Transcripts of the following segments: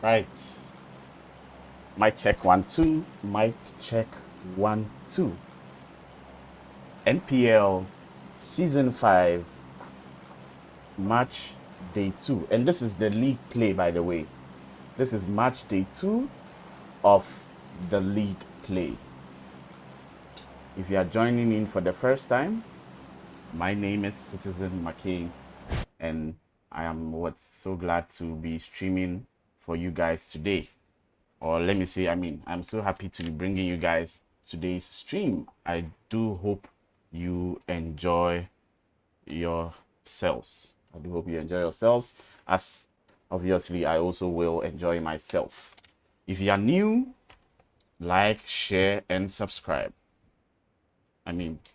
Right. Mic check 1 2. Mic check 1 2. NPL Season 5 Match Day 2. And this is the league play, by the way. This is Match Day 2 of the league play. If you are joining in for the first time, my name is Citizen McKay, and I am so glad to be streaming for you guys today. Or let me say, I'm so happy to be bringing you guys today's stream. I do hope you enjoy yourselves. As obviously I also will enjoy myself. If you are new, like, share, and subscribe.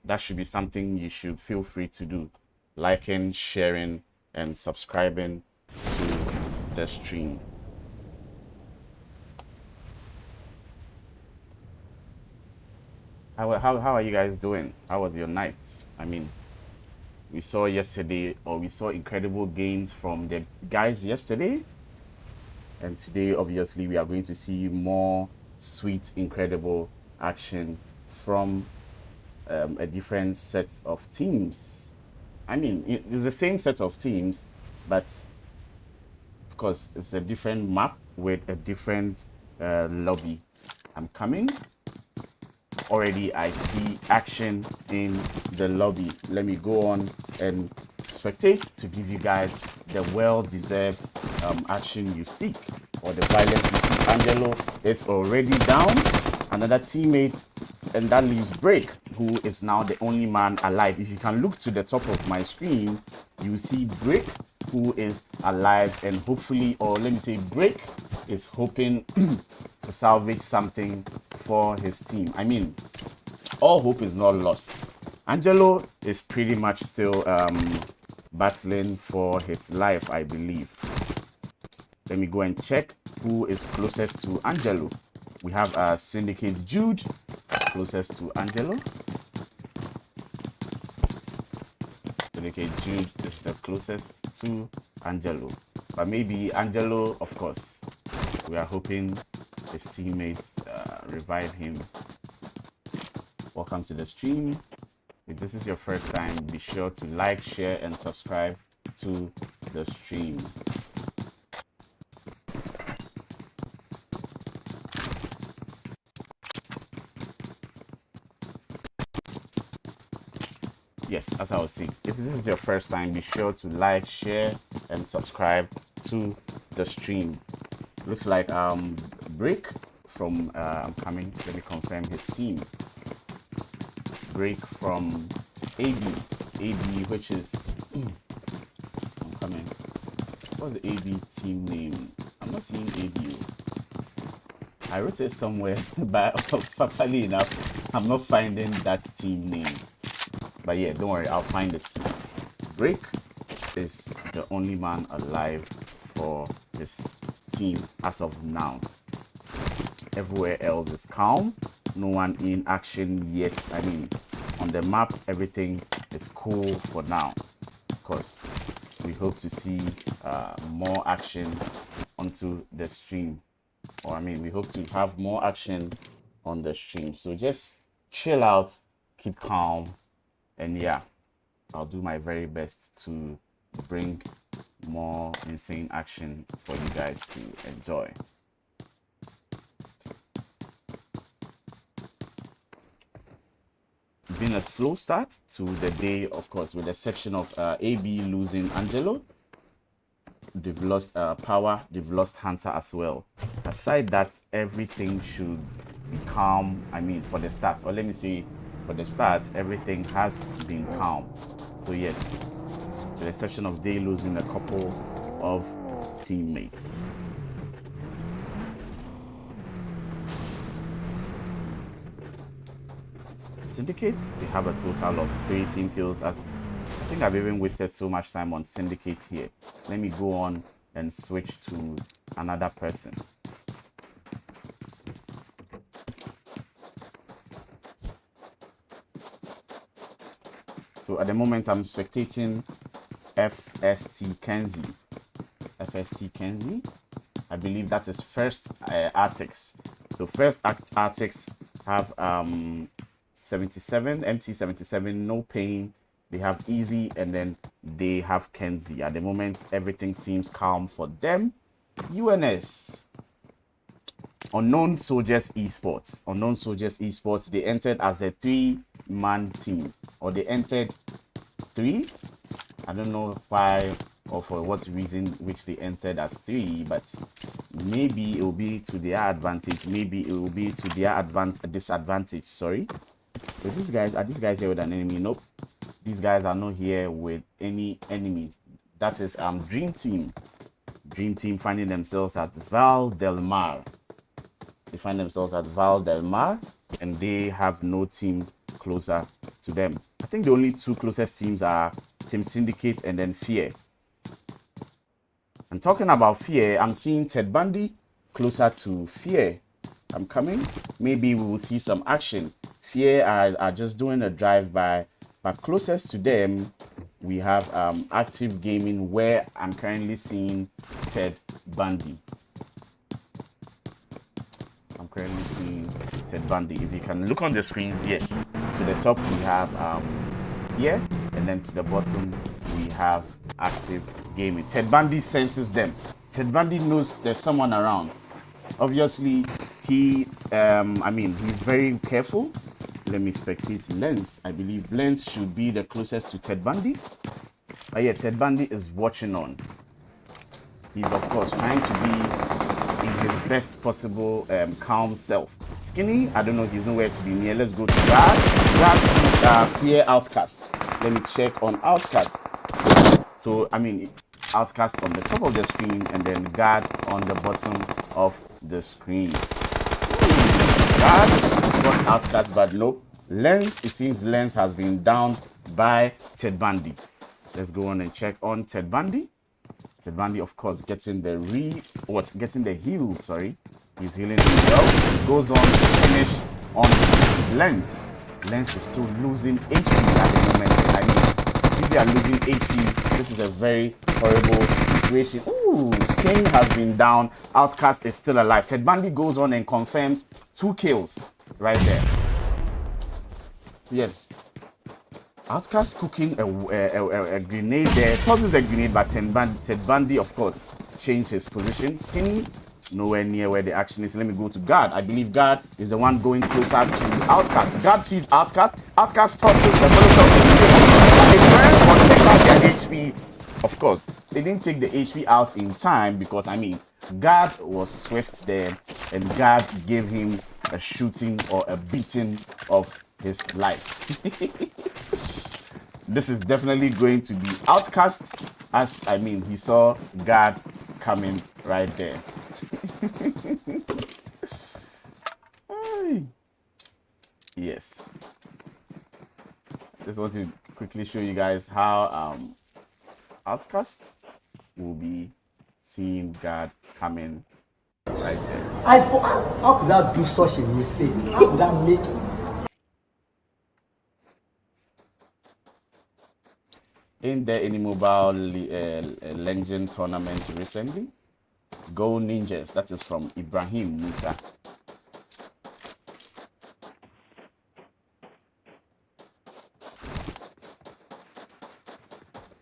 That should be something you should feel free to do. Liking, sharing, and subscribing to the stream. How are you guys doing? How was your night? We saw incredible games from the guys yesterday. And today, obviously, we are going to see more sweet, incredible action from a different set of teams. It's the same set of teams, but of course, it's a different map with a different lobby. I'm coming. Already I see action in the lobby. Let me go on and spectate to give you guys the well-deserved action you seek, or the violence you seek. Angelo is already down. Another teammate, and that leaves Break, who is now the only man alive. If you can look to the top of my screen, you see Break, who is alive, and hopefully, or let me say Break is hoping to salvage something for his team. All hope is not lost. Angelo is pretty much still battling for his life, I believe. Let me go and check who is closest to Angelo. We have Syndicate Jude closest to Angelo. Syndicate Jude is the closest to Angelo. But maybe Angelo, of course, we are hoping his teammates revive him. Welcome to the stream. If this is your first time, be sure to like, share, and subscribe to the stream. Yes, as I was saying, if this is your first time, be sure to like, share, and subscribe to the stream. Looks like Break from I'm coming. Let me confirm his team. Break from AB, which is I'm coming. What's the AB team name? I'm not seeing AB. I wrote it somewhere, but funnily enough, I'm not finding that team name. But yeah, don't worry, I'll find it. Break is the only man alive for this team as of now. Everywhere else is calm. No one in action yet. On the map, everything is cool for now. Of course, we hope to see more action onto the stream. Or we hope to have more action on the stream. So just chill out, keep calm, and yeah, I'll do my very best to bring more insane action for you guys to enjoy. Been a slow start to the day, of course, with the exception of AB losing Angelo. They've lost Power, they've lost Hunter as well. Aside that, everything should be calm. For the start, or let me say, for the start, everything has been calm. So yes, with the exception of they losing a couple of teammates. Syndicate, they have a total of 3 team kills. As I think I've even wasted so much time on Syndicate here. Let me go on and switch to another person. So at the moment, I'm spectating FST Kenzie. I believe that is first Arctics. So first Arctics have 77, MT77, no pain. They have Easy, and then they have Kenzie. At the moment, everything seems calm for them. UNS, Unknown Soldiers Esports. Unknown Soldiers Esports, they entered as a 3-man team. Or they entered 3. I don't know why or for what reason which they entered as 3, but maybe it will be to their advantage. Maybe it will be to their disadvantage. Sorry. So these guys, are these guys here with an enemy? Nope. These guys are not here with any enemy. That is DreamTeam. DreamTeam finding themselves at Val Del Mar. They find themselves at Val Del Mar, and they have no team closer to them. I think the only 2 closest teams are Team Syndicate and then Fear. And talking about Fear, I'm seeing Ted Bundy closer to Fear. I'm coming. Maybe we will see some action. Fear are just doing a drive-by, but closest to them, we have Active Gaming, where I'm currently seeing Ted Bundy. I'm currently seeing Ted Bundy. If you can look on the screens, yes. To the top, we have Fear, and then to the bottom, we have Active Gaming. Ted Bundy senses them. Ted Bundy knows there's someone around. Obviously, he's very careful. Let me spectate Lens. I believe Lens should be the closest to Ted Bundy. But yeah, Ted Bundy is watching on. He's, of course, trying to be in his best possible calm self. Skinny, I don't know, he's nowhere to be near. Let's go to Guard. Guard sees Fear Outcast. Let me check on Outcast. So, Outcast on the top of the screen, and then Guard on the bottom of the screen. Guard spots Outcast, but no. Lens, it seems Lens has been downed by Ted Bundy. Let's go on and check on Ted Bundy. Ted Bundy, of course, getting the heal, sorry. He's healing himself. Goes on to finish on Lens. Lens is still losing HP at the moment. If they are losing HP, this is a very horrible situation. Ooh, King has been down. Outcast is still alive. Ted Bundy goes on and confirms 2 kills right there. Yes. Outcast cooking a grenade there. Tosses the grenade, but Ted Bundy, of course, changed his position. Skinny, nowhere near where the action is. Let me go to Guard. I believe Guard is the one going closer to Outcast. Guard sees Outcast. Outcast touches the Molotov. They take out their HP. Of course, they didn't take the HP out in time because, Guard was swift there, and Guard gave him a shooting or a beating of his life. This is definitely going to be Outcast, as he saw Guard coming right there. Yes. Just want to quickly show you guys how Outcast will be seeing Guard coming right there. How could I do such a mistake? How could I make it? In the any mobile legend tournament recently, Go Ninjas, that is from Ibrahim Musa.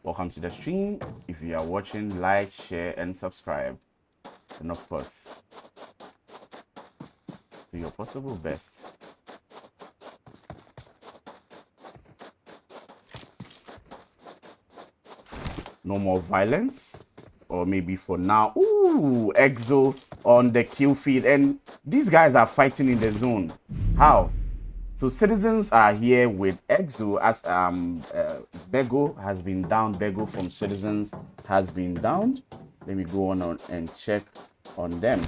Welcome to the stream. If you are watching, like, share, and subscribe. And of course, do your possible best. No more violence, or maybe for now. Ooh, Exo on the kill feed, and these guys are fighting in the zone. How? So Citizens are here with Exo as Bego has been down. Bego from Citizens has been downed. Let me go on and check on them.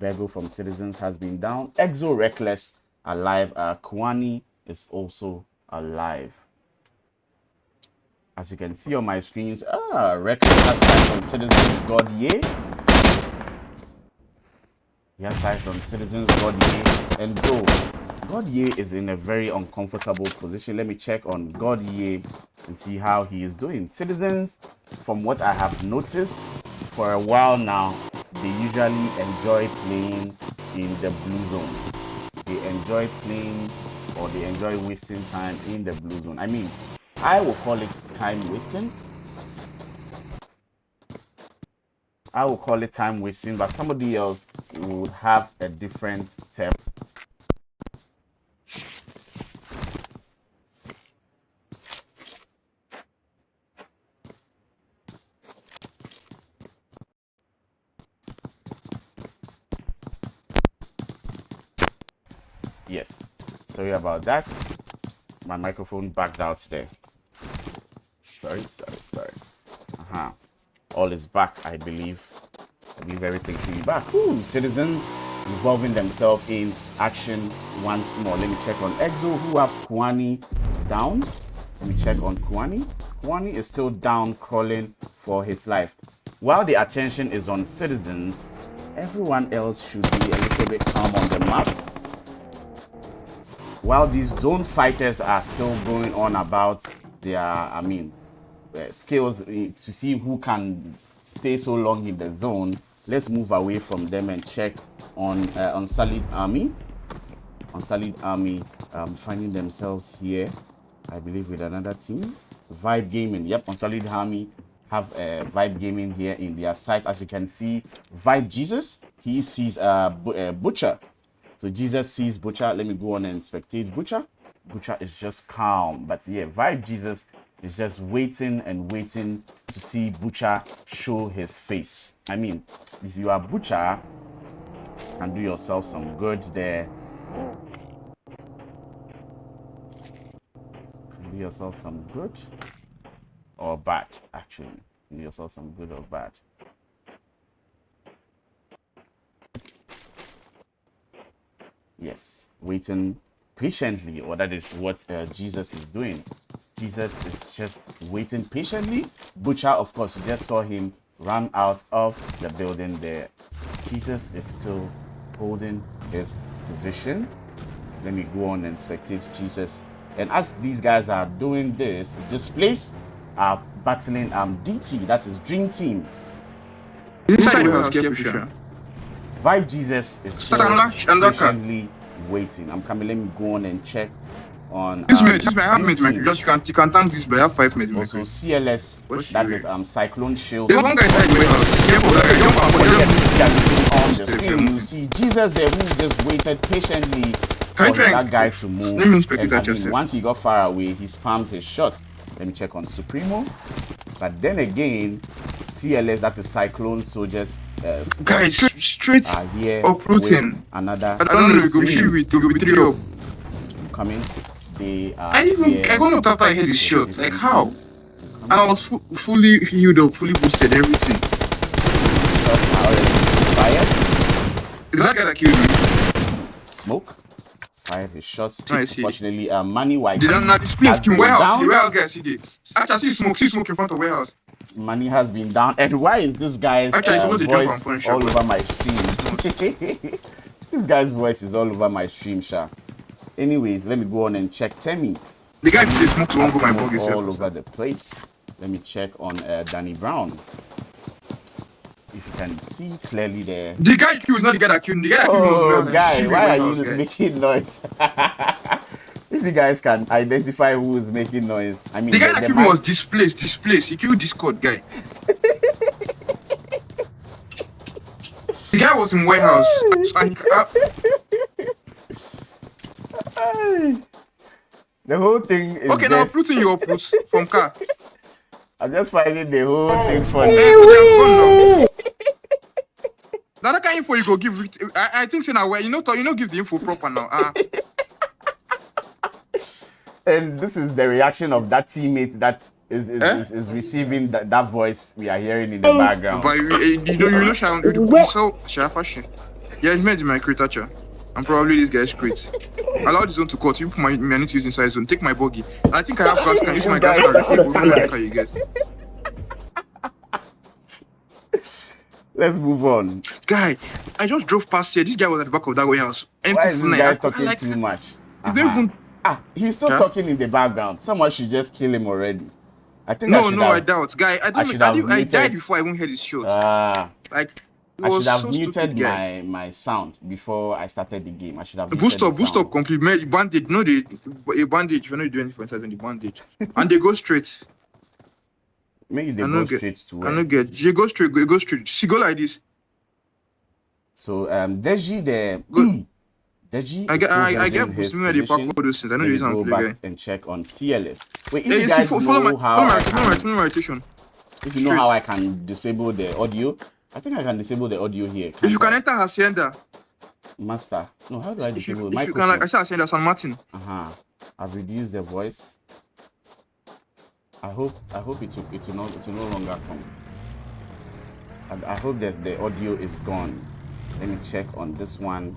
Bego from Citizens has been down. Exo Reckless alive. Kwani is also alive. As you can see on my screens, Reckless has sights on Citizens, God Ye. He has sights on Citizens, God Ye, and Go. God Ye is in a very uncomfortable position. Let me check on God Ye and see how he is doing. Citizens, from what I have noticed, for a while now, they usually enjoy playing in the blue zone. They enjoy playing, or they enjoy wasting time in the blue zone. I mean, I will call it time wasting. I will call it time wasting, but somebody else would have a different term. Yes, sorry about that. My microphone backed out there. Sorry. All is back, I believe. I believe everything should be back. Ooh, Citizens involving themselves in action once more. Let me check on Exo, who have Kwani down. Let me check on Kwani. Kwani is still down, crawling for his life. While the attention is on Citizens, everyone else should be a little bit calm on the map. While these zone fighters are still going on about their, skills to see who can stay so long in the zone, let's move away from them and check on Unsullied Army. Unsullied Army finding themselves here, I believe, with another team. Vibe Gaming. Yep, Unsullied Army have Vibe Gaming here in their site. As you can see, Vibe Jesus, he sees Butcher. So Jesus sees Butcher. Let me go on and spectate Butcher. Butcher is just calm. But yeah, Vibe Jesus is just waiting and waiting to see Butcher show his face. I mean, if you are Butcher, you can do yourself some good there. Can do yourself some good or bad, actually. Can do yourself some good or bad. Yes, waiting patiently, or that is what Jesus is doing. Jesus is just waiting patiently. Butcher, of course, you just saw him run out of the building there. Jesus is still holding his position. Let me go on and spectate Jesus. And as these guys are doing this place are battling DT, that is DreamTeam. Vibe Jesus is still patiently waiting. I'm coming. Let me go on and check on this man have made just you can thank this but I have 5 minutes. Also CLS, that is Cyclone Shield. There's one guy on the screen. You see Jesus there, who just waited patiently for that guy to move. And once he got far away, he spammed his shot. Let me check on Supremo. But then again, CLS, that is Cyclone Soldiers. Guys, straight here uprooting another. I don't know, go shoot with 3 up. Coming. They are. I got up after I hit this shot. Like how? And I was fully healed up, fully boosted, everything. Shots are already fired. Is that guy that killed me? Smoke. Fired his shots. Nice. Unfortunately, Money White. Did not this place came warehouse? The warehouse guys see it. Actually, see smoke in front of warehouse. Money has been down. And why is this guy's voice all over my stream? This guy's voice is all over my stream, Sha. Anyways, let me go on and check Temi. The guy did smoke won't go my bug all over the place. Let me check on Danny Brown. If you can see clearly there. The guy killed, not the guy that killed. The guy that killed. Oh, guy, why are you making noise? If you guys can identify who is making noise, I mean, the guy that killed was displaced. He killed Discord guy. The guy was in warehouse. The whole thing is okay. Now uprooting your uproot from car. I'm just finding the whole thing funny. Now that kind of info you go give. I think so now where you know give the info proper now. And this is the reaction of that teammate that is receiving that voice we are hearing in the background. But so yeah, it's made my creator. I'm probably this guy's crate. Allow the zone to cut. You put my need to use inside zone. Take my buggy. And I think I have gas. Can use my gas car. You get. Let's move on. Guy, I just drove past here. This guy was at the back of that warehouse. Why is this guy talking too much? He's still talking in the background. Someone should just kill him already. I think I No, I doubt. Guy, I died muted. before I even heard his shot. Like, it I was should have so muted stupid, guy. my sound before I started the game. I should have muted Boost up, complete bandage. No, a bandage. You're not doing anything for inside the bandage, and they go straight. Maybe they go straight to where? I don't get. You go straight. She go like this. So Deji there. Deji. I get his where they pack all those things. I know the reason go play, back guy. and check on CLS. Wait, if you guys know how follow my rotation. If you know how I can disable the audio, I think I can disable the audio here. If you can enter Hacienda. Master. No, how do I disable the microphone? If you can, like I said, Hacienda San Martin. I've reduced the voice. I hope it will no longer come. I hope that the audio is gone. Let me check on this one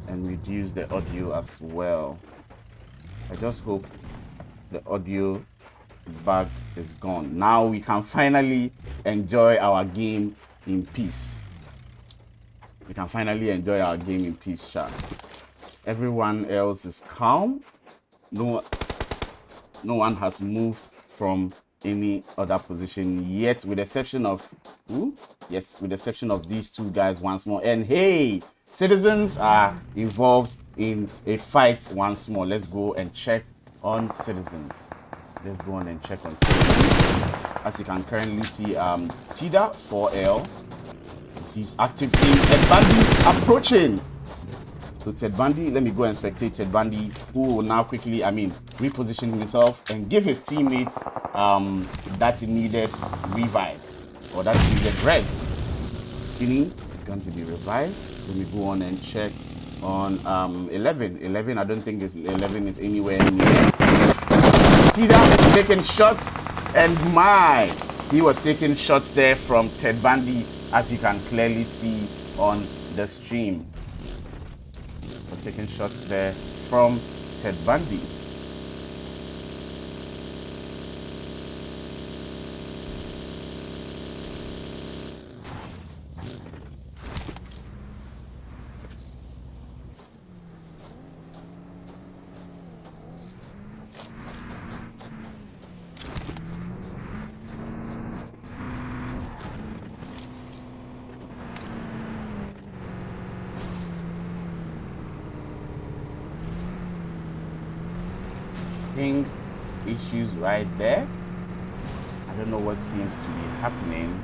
and reduce the audio as well. I just hope the audio bug is gone. Now we can finally enjoy our game in peace. We can finally enjoy our game in peace, chat. Everyone else is calm. No one has moved from any other position yet, with the exception of yes, with the exception of these two guys once more. And hey, Citizens are involved in a fight once more. Let's go and check on Citizens. Let's go on and check on Citizens. As you can currently see, Tida 4L. He's active in Ted Bundy approaching. So Ted Bundy, let me go and spectate Ted Bundy, who will now quickly, reposition himself and give his teammates that needed revive, or that needed rest. Skinny is going to be revived. Let me go on and check on 11. 11, I don't think 11 is anywhere near. See that? Taking shots, and he was taking shots there from Ted Bundy, as you can clearly see on the stream. Was taking shots there from Ted Bundy. Ping issues right there. I don't know what seems to be happening,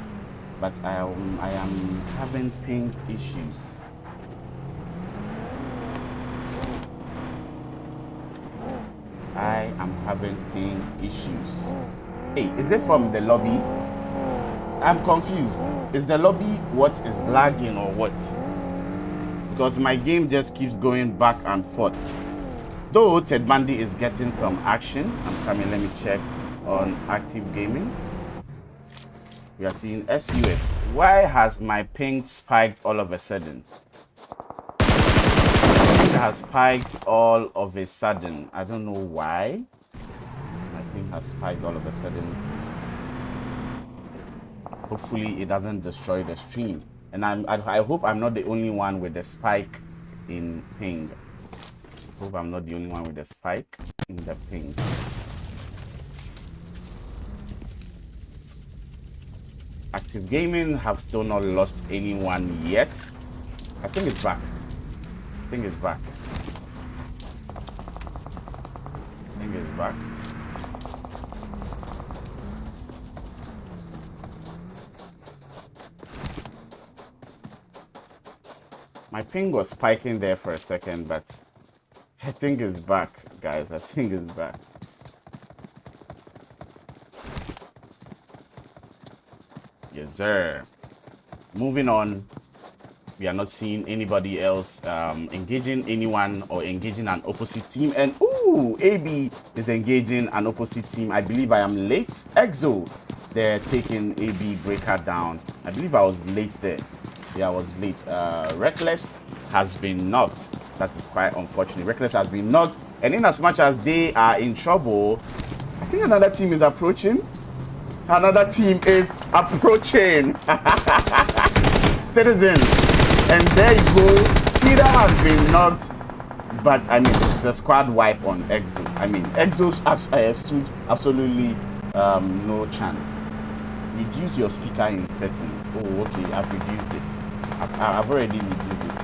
but I am having ping issues. I am having ping issues. Hey, is it from the lobby? I'm confused. Is the lobby what is lagging or what? Because my game just keeps going back and forth. Though Ted Bundy is getting some action. I'm coming, let me check on active gaming. We are seeing SUS. Why has my ping spiked all of a sudden? It has spiked all of a sudden. I don't know why. My ping has spiked all of a sudden. Hopefully it doesn't destroy the stream. And I hope I'm not the only one with the spike in ping. Hope I'm not the only one with a spike in the ping. Active gaming have still not lost anyone yet. I think it's back. I think it's back. My ping was spiking there for a second, but I think it's back, guys. I think it's back. Yes, sir. Moving on. We are not seeing anybody else engaging anyone or engaging an opposite team. And ooh, AB is engaging an opposite team. I believe I am late. Exo, they're taking AB Breaker down. I believe I was late there. Yeah, I was late. Reckless has been knocked. That is quite unfortunate. Reckless has been knocked, and in as much as they are in trouble, I think another team is approaching. Citizens, and there you go. Tida has been knocked, but it's a squad wipe on Exo. Exo stood absolutely no chance. Reduce your speaker in settings. Oh, okay, I've reduced it. I've already reduced it.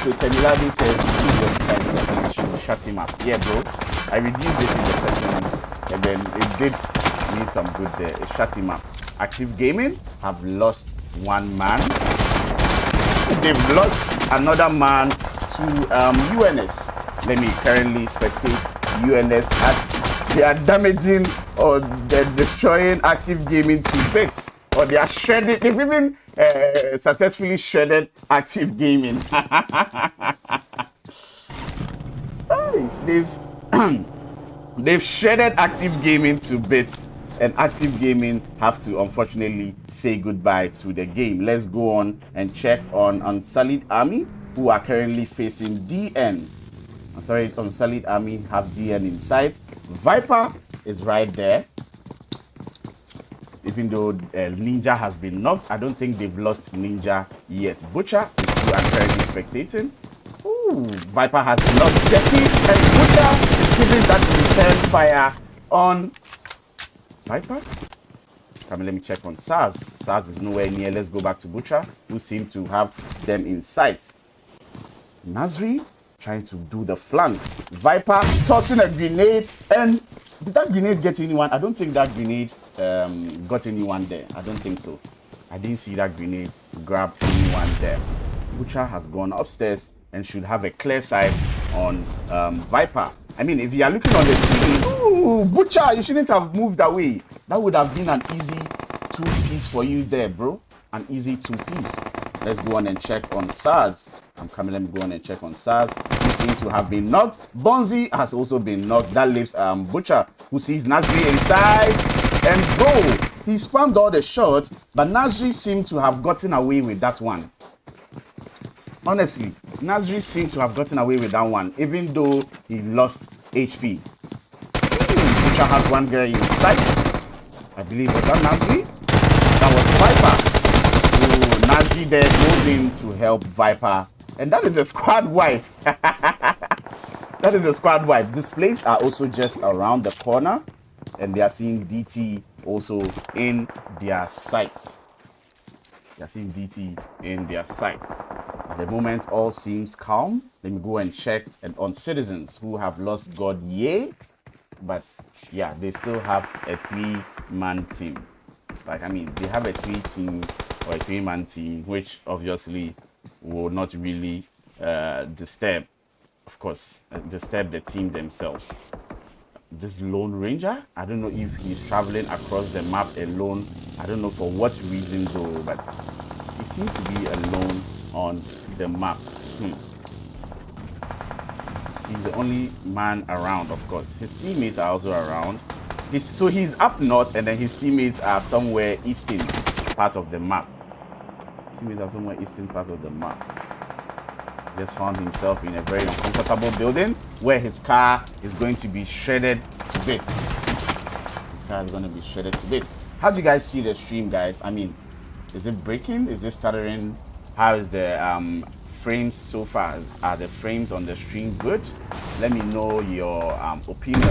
So Temiladi says reduce your speaker in settings, should shut him up. Yeah, bro. I reduced it in the settings and then it did me some good there. It shut him up. Active Gaming have lost one man. They've lost another man to UNS. Let me currently spectate UNS as they are damaging or they're destroying Active Gaming to bits. Or they are shredded. They've even successfully shredded Active Gaming. They've shredded Active Gaming to bits. And Active Gaming have to unfortunately say goodbye to the game. Let's go on and check on Unsullied Army, who are currently facing DN. I'm sorry, Unsullied Army have DN in sight. Viper is right there. Even though Ninja has been knocked, I don't think they've lost Ninja yet. Butcher is who I'm currently spectating. Ooh, Viper has knocked Jesse, and Butcher is giving that return fire on Viper. Come on, let me check on SARS. SARS is nowhere near. Let's go back to Butcher, who seem to have them in sight. Nasri trying to do the flank. Viper tossing a grenade, and did that grenade get anyone? I don't think that grenade got anyone there. I don't think so. I didn't see that grenade grab anyone there. Butcher has gone upstairs and should have a clear sight on Viper. I mean, if you are looking on the screen, ooh, Butcher, you shouldn't have moved away. That would have been an easy two-piece for you there, bro. An easy two-piece. Let's go on and check on SARS. I'm coming, let me go on and check on SARS, who seem to have been knocked. Bonzi has also been knocked. That leaves Butcher, who sees Nasri inside. And bro, he spammed all the shots, but Nasri seemed to have gotten away with that one. Honestly, Nasri seemed to have gotten away with that one, even though he lost HP. Butcher has one girl in sight. I believe was that Nasri? That was Viper. Oh, Nasri there goes in to help Viper. And that is the squad wife. That is the squad wife. Displays are also just around the corner. And they are seeing DT also in their sights. They are seeing DT in their sight. At the moment, all seems calm. Let me go and check and on Citizens, who have lost God, yay. But yeah, they still have a 3-man team. Like, I mean, they have a 3-team or a 3-man team, which obviously will not really disturb the team themselves. This Lone Ranger, I don't know if he's traveling across the map alone. I don't know for what reason though, but he seems to be alone on the map. He's the only man around, of course. His teammates are also around. So he's up north, and then his teammates are somewhere eastern part of the map. Teammates are somewhere eastern part of the map. Just found himself in a very uncomfortable building where his car is going to be shredded to bits. His car is going to be shredded to bits. How do you guys see the stream, guys? I mean, is it breaking? Is it stuttering? How is the frames so far? Are the frames on the stream good? Let me know your opinion.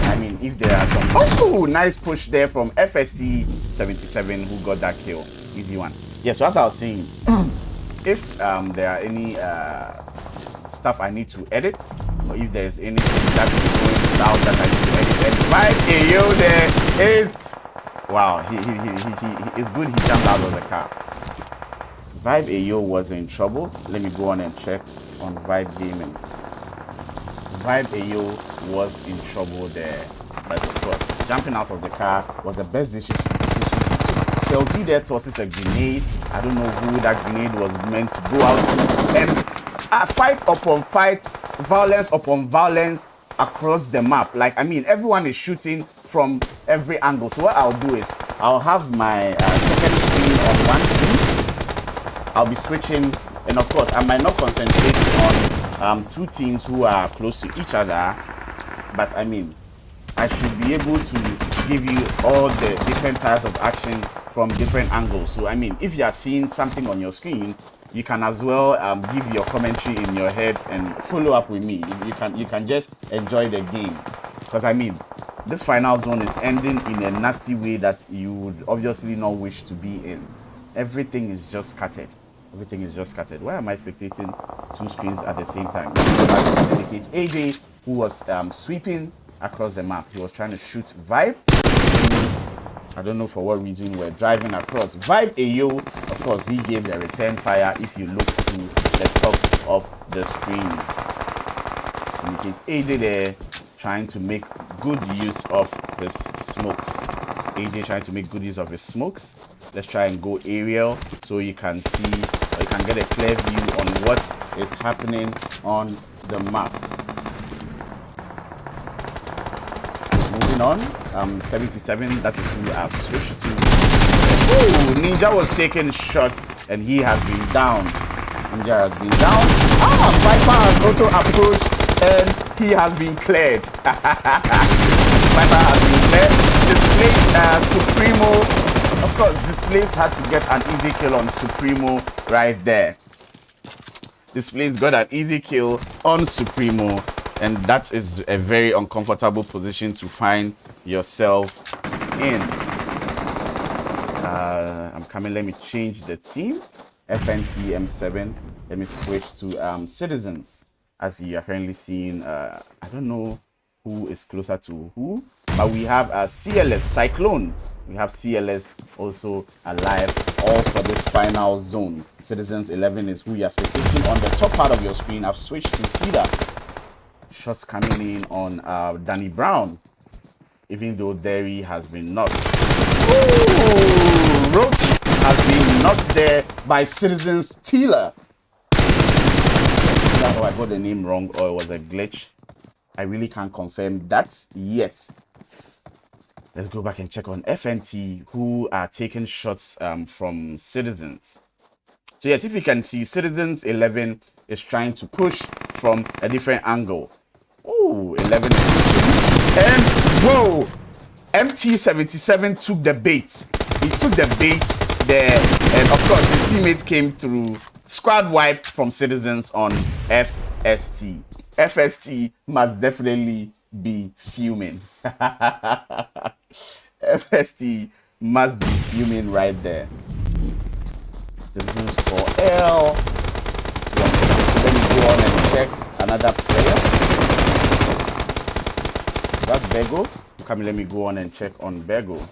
I mean, if there are some... Oh, nice push there from FSC77 who got that kill. Easy one. Yeah, so as I was saying, if there are any stuff I need to edit, or if there's anything that is going south that I need to edit, and 5 AO there is... Wow, he is good. He jumped out of the car. Vibe AO was in trouble. Let me go on and check on Vibe Gaming. Vibe AO was in trouble there. But of course, jumping out of the car was the best decision he took. Felzy there tosses a grenade. I don't know who that grenade was meant to go out to. And fight upon fight, violence upon violence across the map. Like, I mean, everyone is shooting from every angle. So what I'll do is I'll have my second screen on one team. I'll be switching, and of course I might not concentrate on two teams who are close to each other, but I mean, I should be able to give you all the different types of action from different angles. So I mean, if you are seeing something on your screen you can as well give your commentary in your head and follow up with me. You can just enjoy the game, because I mean, this final zone is ending in a nasty way that you would obviously not wish to be in. Everything is just scattered. Everything is just scattered. Why am I spectating two screens at the same time? Syndicate AJ, who was sweeping across the map. He was trying to shoot Vibe. I don't know for what reason we're driving across. Vibe Ayo, of course, he gave the return fire if you look to the top of the screen. Syndicate AJ there trying to make good use of his smokes. AJ trying to make good use of his smokes. Let's try and go aerial so you can see, or you can get a clear view on what is happening on the map. Moving on, 77, that is who I've switched to. Ooh, Ninja was taking shots and he has been down. Ninja has been down. Viper has also approached and he has been cleared. Viper has been cleared. Displaced Supremo. Of course, Displaced had to get an easy kill on Supremo right there. Displaced got an easy kill on Supremo, and that is a very uncomfortable position to find yourself in. I'm coming. Let me change the team. FNT M7. Let me switch to Citizens. As you are currently seeing, I don't know who is closer to who, but we have CLS Cyclone. We have CLS also alive, all for this final zone. Citizens 11 is who you are spectating on the top part of your screen. I've switched to Tida. Shots coming in on Danny Brown, even though Derry has been knocked. Ooh, Roach has been knocked there by Citizens Tealer. Oh, I got the name wrong, or it was a glitch. I really can't confirm that yet. Let's go back and check on FNT, who are taking shots from Citizens. So yes, if you can see, Citizens 11 is trying to push from a different angle. Oh, 11 is pushing. And whoa! MT77 took the bait. He took the bait there. And of course, his teammate came through. Squad wipe from Citizens on FST. FST must definitely be fuming. FST must be fuming right there. Citizens for L. Let me go on and check another player. That's Bego. Come, let me go on and check on Bego.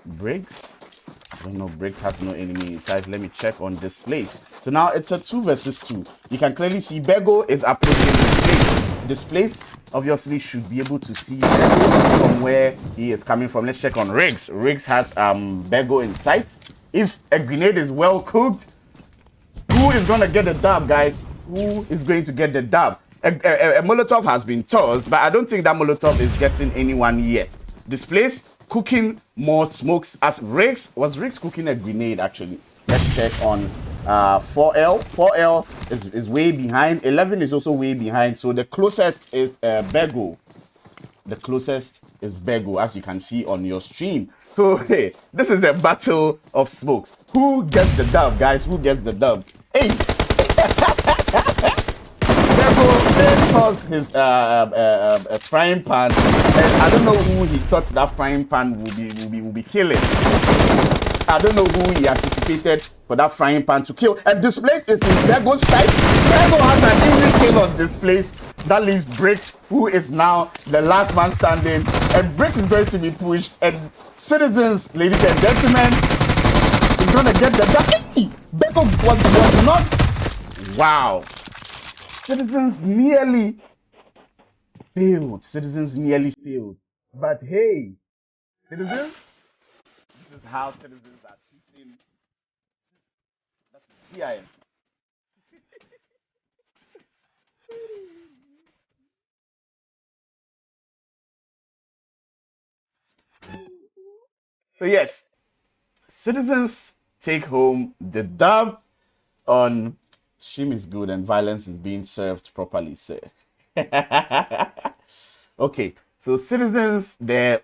Briggs. I don't know, Briggs has no enemy inside. Let me check on Displaced. So now it's a 2 versus 2. You can clearly see Bego is approaching Displaced. Displaced obviously should be able to see Bego from where he is coming from. Let's check on Riggs. Riggs has Bego in sight. If a grenade is well cooked, who is going to get the dub, guys? Who is going to get the dub? A Molotov has been tossed, but I don't think that Molotov is getting anyone yet. Displaced, cooking more smokes as Riggs. Was Riggs cooking a grenade, actually? Let's check on 4L. 4L is way behind. 11 is also way behind. So the closest is Bego. The closest is Bego, as you can see on your stream. So, hey, this is the battle of smokes. Who gets the dub, guys? Who gets the dub? Hey! Bego then tossed his a frying pan, and I don't know who he thought that frying pan will be killing. I don't know who he anticipated for that frying pan to kill. And Displaced is in Bego's side. Bego has an easy kill on Displaced. That leaves Briggs, who is now the last man standing. And Briggs is going to be pushed. And Citizens, ladies and gentlemen, is going to get the dub. Bego was not. Wow. Citizens nearly failed. Citizens nearly failed. But hey, Citizens, this is how Citizens are treating. That's DIM. So yes, Citizens take home the dub on stream is good and violence is being served properly, sir. Okay, so Citizens there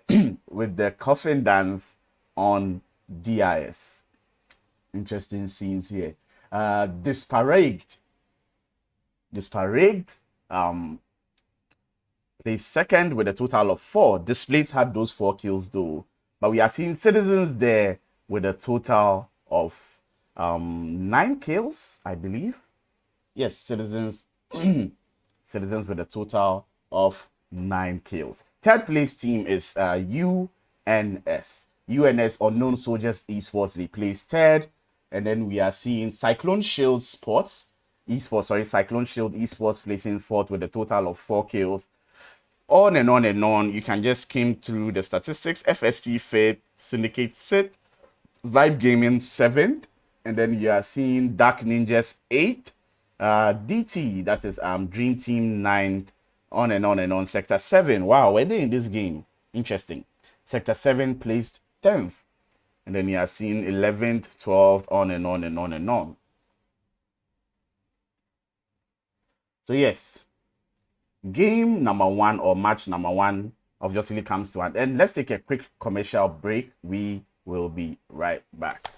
with the coffin dance on DIS. Interesting scenes here. Disparaged. Placed second with a total of 4. Displays had those 4 kills though. But we are seeing Citizens there with a total of 9 kills, I believe. Yes, Citizens Citizens with a total of 9 kills. Third place team is UNS. UNS, Unknown Soldiers Esports, they placed third. And then we are seeing Cyclone Shield Esports placing fourth with a total of 4 kills. On and on and on. You can just skim through the statistics. FST fifth, Syndicate sixth, Vibe Gaming 7th, and then you are seeing Dark Ninjas 8th, DT, that is DreamTeam 9th, on and on and on. Sector 7, wow, were they in this game? Interesting. Sector 7 placed 10th, and then you are seeing 11th, 12th, on and on and on and on. So yes, game number 1 or match number 1 obviously comes to an end. Let's take a quick commercial break. We will be right back.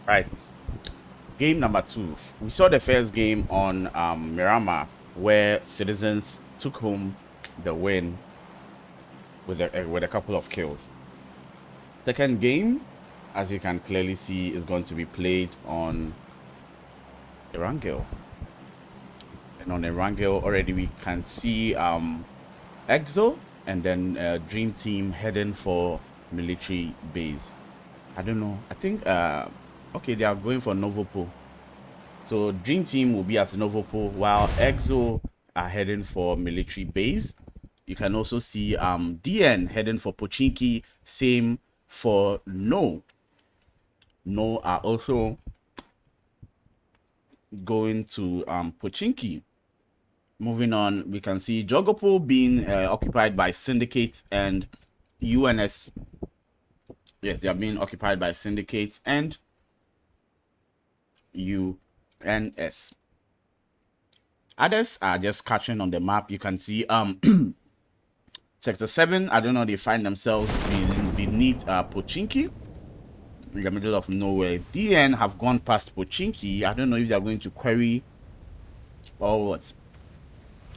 Right. Game number 2. We saw the first game on Miramar, where Citizens took home the win with a couple of kills. Second game, as you can clearly see, is going to be played on Erangel. And on Erangel already we can see Exo and then DreamTeam heading for military base. I don't know. I think okay, they are going for Novopol. So DreamTeam will be at Novopol while Exo are heading for military base. You can also see DN heading for Pochinki. Same for No. No are also going to Pochinki. Moving on, we can see Jogopol being occupied by Syndicate and UNS. Yes, they are being occupied by Syndicate and UNS. Others are just catching on the map. You can see Sector 7, I don't know, they find themselves beneath Pochinki, in the middle of nowhere. DN have gone past Pochinki. I don't know if they are going to query or what.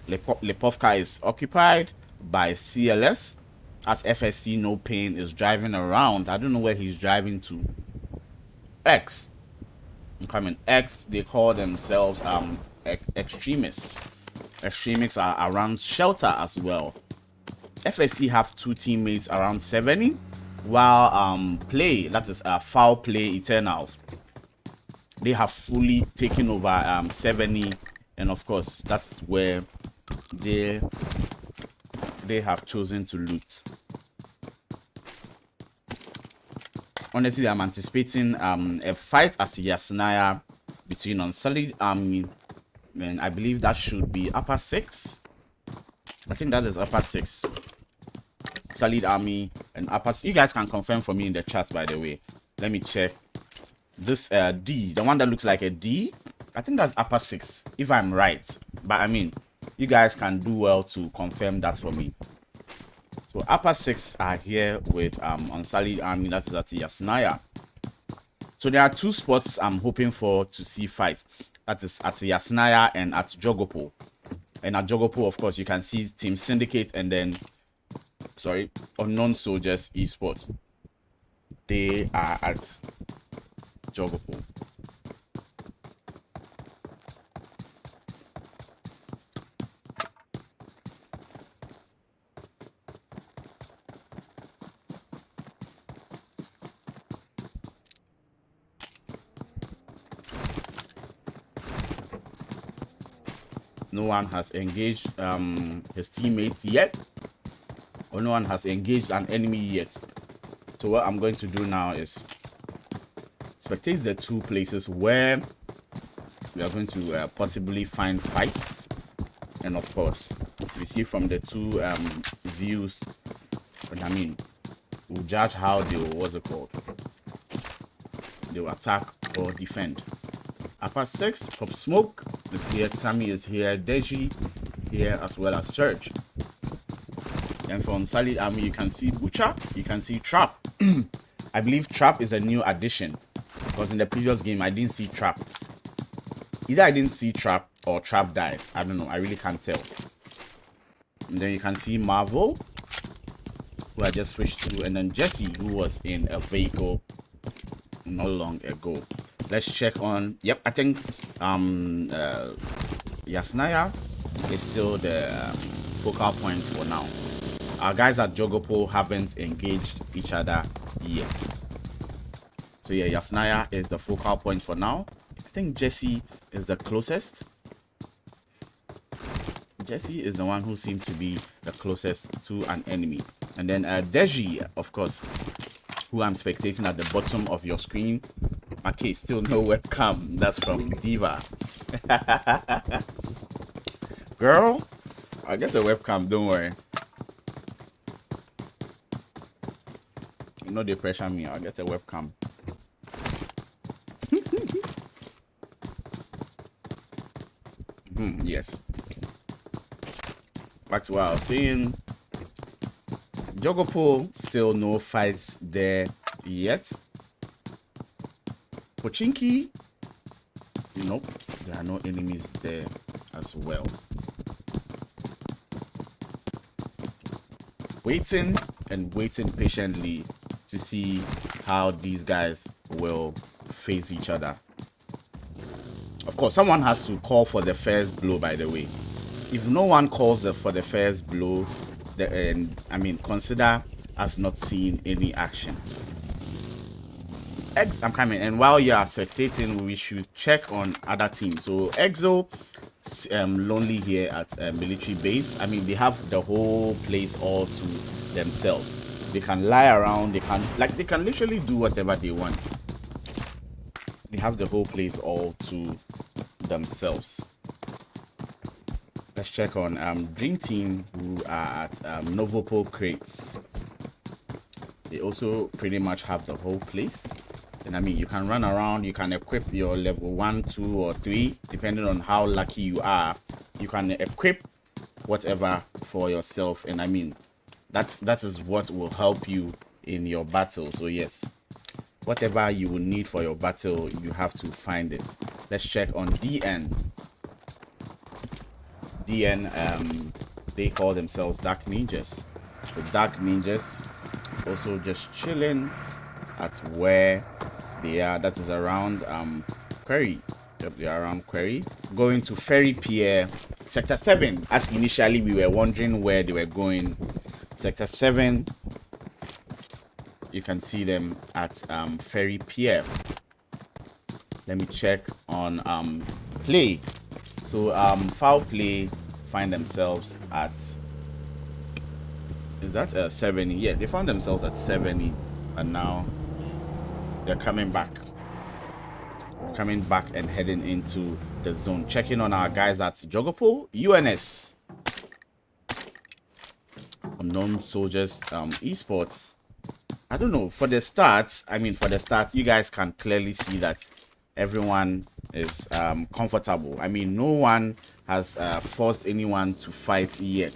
Lepovka is occupied by CLS as FSC No Pain is driving around. I don't know where he's driving to. X. I'm coming. X, they call themselves Extremists. Extremists are around Shelter as well. FSC have 2 teammates around 70, while Play, that is FowlPlay Eternals, they have fully taken over 70, and of course that's where they have chosen to loot. Honestly, I'm anticipating a fight at Yasnaya between Unsullied Army, and I believe that should be upper 6. I think that is upper 6. Solid Army and upper. You guys can confirm for me in the chat, by the way. Let me check. This D, the one that looks like a D, I think that's upper 6, if I'm right. But I mean, you guys can do well to confirm that for me. So upper 6 are here with Unsullied Army, that is at Yasnaya. So there are 2 spots I'm hoping for to see fight. That is at Yasnaya and at Jogopol. And at Jogopol, of course, you can see Team Syndicate and then, sorry, Unknown Soldiers Esports. They are at Jogopol. No one has engaged his teammates yet, or no one has engaged an enemy yet. So what I'm going to do now is spectate the 2 places where we are going to possibly find fights, and of course we see from the 2 views, I mean, we'll judge how they will, what's it called, they will attack or defend. Upper 6, Pop Smoke is here, Tammy is here, Deji here, as well as Surge. And for Unsullied Army, you can see Butcher, you can see Trap. I believe Trap is a new addition, because in the previous game I didn't see Trap. Either I didn't see Trap or Trap died. I don't know, I really can't tell. And then you can see Marvel, who I just switched to, and then Jesse, who was in a vehicle not long ago. Let's check on, yep, I think Yasnaya is still the focal point for now. Our guys at Jogopol haven't engaged each other yet. So yeah, Yasnaya is the focal point for now. I think Jesse is the closest. Jesse is the one who seems to be the closest to an enemy. And then Deji, of course, who I'm spectating at the bottom of your screen. Okay, still no webcam. That's from Diva. Girl, I'll get the webcam, don't worry. You know they pressure me, I'll get a webcam. Yes. Back to what I was saying. Jogopol, still no fights there yet. Pochinki, nope, there are no enemies there as well. Waiting and waiting patiently to see how these guys will face each other. Of course, someone has to call for the first blow, by the way. If no one calls for the first blow, consider us not seeing any action. I'm coming, and while you are spectating, we should check on other teams. So Exo, lonely here at military base. I mean, they have the whole place all to themselves. They can lie around. They can literally do whatever they want. They have the whole place all to themselves. Let's check on DreamTeam, who are at Novopol crates. They also pretty much have the whole place. And I mean, you can run around, you can equip your level 1, 2, or 3, depending on how lucky you are. You can equip whatever for yourself, and I mean, that is what will help you in your battle. So yes, whatever you will need for your battle, you have to find it. Let's check on DN. DN, they call themselves Dark Ninjas. The Dark Ninjas also just chilling at where they are. That is around Quarry. Yep, they are around Quarry. Going to Ferry Pier, Sector 7. As initially we were wondering where they were going. Sector 7. You can see them at Ferry Pier. Let me check on play. So FowlPlay find themselves at, is that 70? Yeah, they found themselves at 70, and now they're coming back and heading into the zone. Checking on our guys at Jogopol, UNS, Unknown Soldiers Esports. I don't know, for the starts, you guys can clearly see that everyone is comfortable. I mean, no one has forced anyone to fight yet,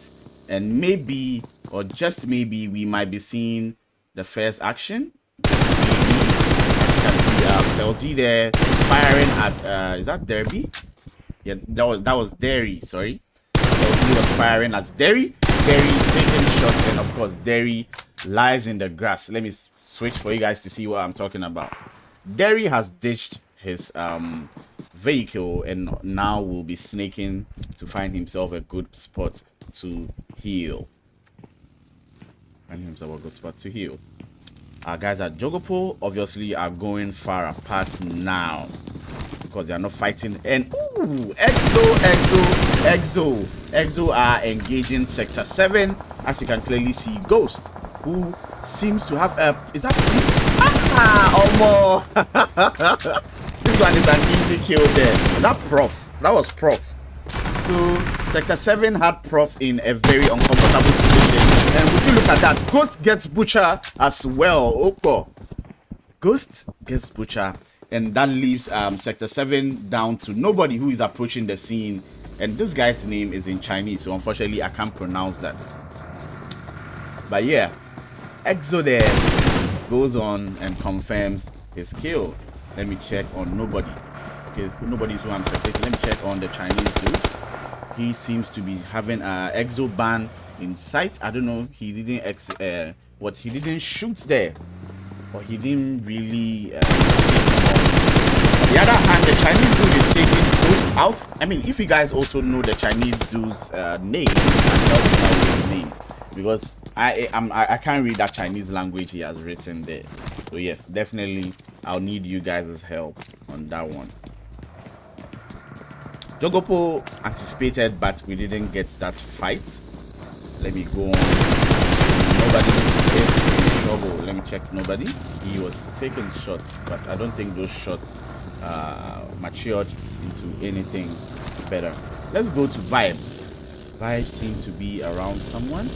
and maybe, or just maybe, we might be seeing the first action. Felzy there firing at is that Derby? Yeah, that was Derry, sorry. Felzy was firing at Derry taking shots, and of course Derry lies in the grass. Let me switch for you guys to see what I'm talking about. Derry has ditched his vehicle and now will be snaking to find himself a good spot to heal. Our guys at Jogopol obviously are going far apart now because they are not fighting. And ooh, Exo are engaging Sector 7. As you can clearly see, Ghost, who seems to have a, is that police? This one is an easy kill there. That was Prof. So Sector 7 had Prof in a very uncomfortable position. And would you look at that? Ghost gets Butcher as well. Oko. Ghost gets Butcher. And that leaves Sector 7 down to nobody who is approaching the scene. And this guy's name is in Chinese, so unfortunately I can't pronounce that. But yeah, Exo there goes on and confirms his kill. Let me check on nobody. Okay, nobody's who I'm spectating. Let me check on the Chinese dude. He seems to be having an Exo ban in sight. I don't know. He didn't he didn't shoot there, or he didn't really. On the other hand, the Chinese dude is taking those out. I mean, if you guys also know the Chinese dude's name, you can tell me his name, because I can't read that Chinese language he has written there. So yes, definitely I'll need you guys' help on that one. Jogopo anticipated, but we didn't get that fight. Let me go on. Nobody is in trouble. Let me check. Nobody. He was taking shots, but I don't think those shots matured into anything better. Let's go to Vibe. Vibe seemed to be around someone.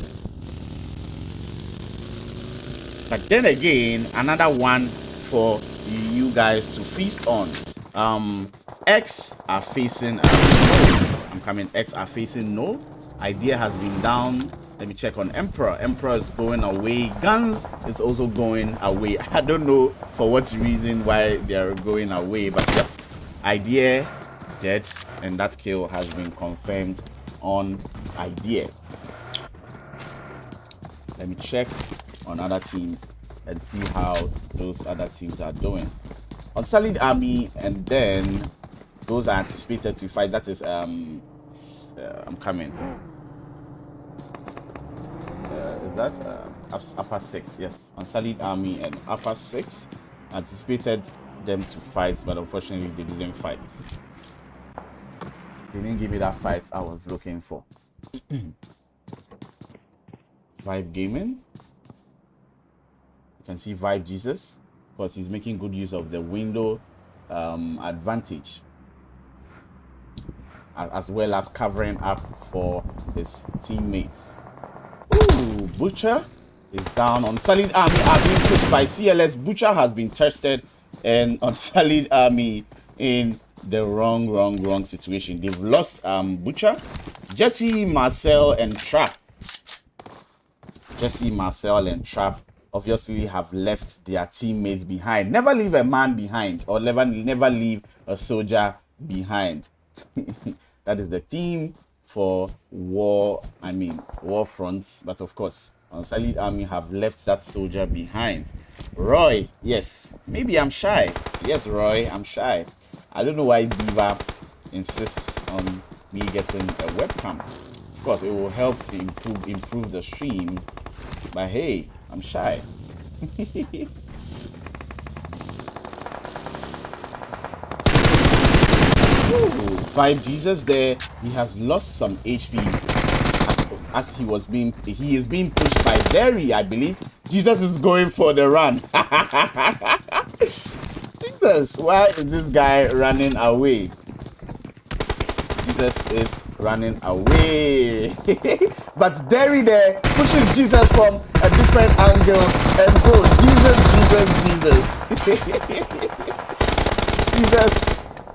But then again, another one for you guys to feast on. X are facing no. I'm coming. X are facing no. Idea has been down Let me check on Emperor. Emperor is going away. Guns is also going away. I don't know for what reason why they are going away, but yep. Idea dead, and that kill has been confirmed on Idea. Let me check on other teams and see how those other teams are doing. Unsullied Army, and then those are anticipated to fight. That is I'm coming. Is that upper 6? Yes, Unsullied Army and upper 6 anticipated them to fight, but unfortunately they didn't fight. They didn't give me that fight I was looking for. Vibe Gaming. You can see Vibe Jesus, because he's making good use of the window advantage, as well as covering up for his teammates. Ooh, Butcher is down. Unsullied Army are being pushed by CLS. Butcher has been tested, and Unsullied Army in the wrong situation. They've lost Butcher, Jesse, Marcel, and Trap. Jesse, Marcel, and Trap obviously have left their teammates behind. Never leave a man behind, or never leave a soldier behind. That is the theme for war fronts. But of course, Unsullied Army have left that soldier behind. Roy, yes, maybe I'm shy. Yes, Roy, I'm shy. I don't know why Beaver insists on me getting a webcam. Of course, it will help improve the stream. But hey, I'm shy. Vibe Jesus there. He has lost some HP as he is being pushed by Derry, I believe. Jesus is going for the run. Jesus, why is this guy running away? Jesus is running away. But Derry there pushes Jesus from a different angle, and bro, Jesus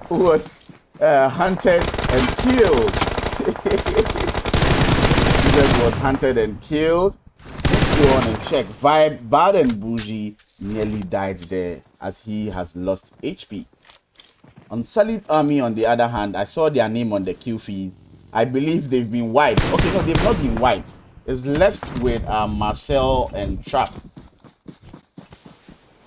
was hunted and killed. Jesus was hunted and killed. Let's go on and check. Vibe Bad and Bougie nearly died there as he has lost HP. Unsullied Army, on the other hand, I saw their name on the kill feed. I believe they've been wiped. Okay, no, they've not been wiped. It's left with Marcel and Trap.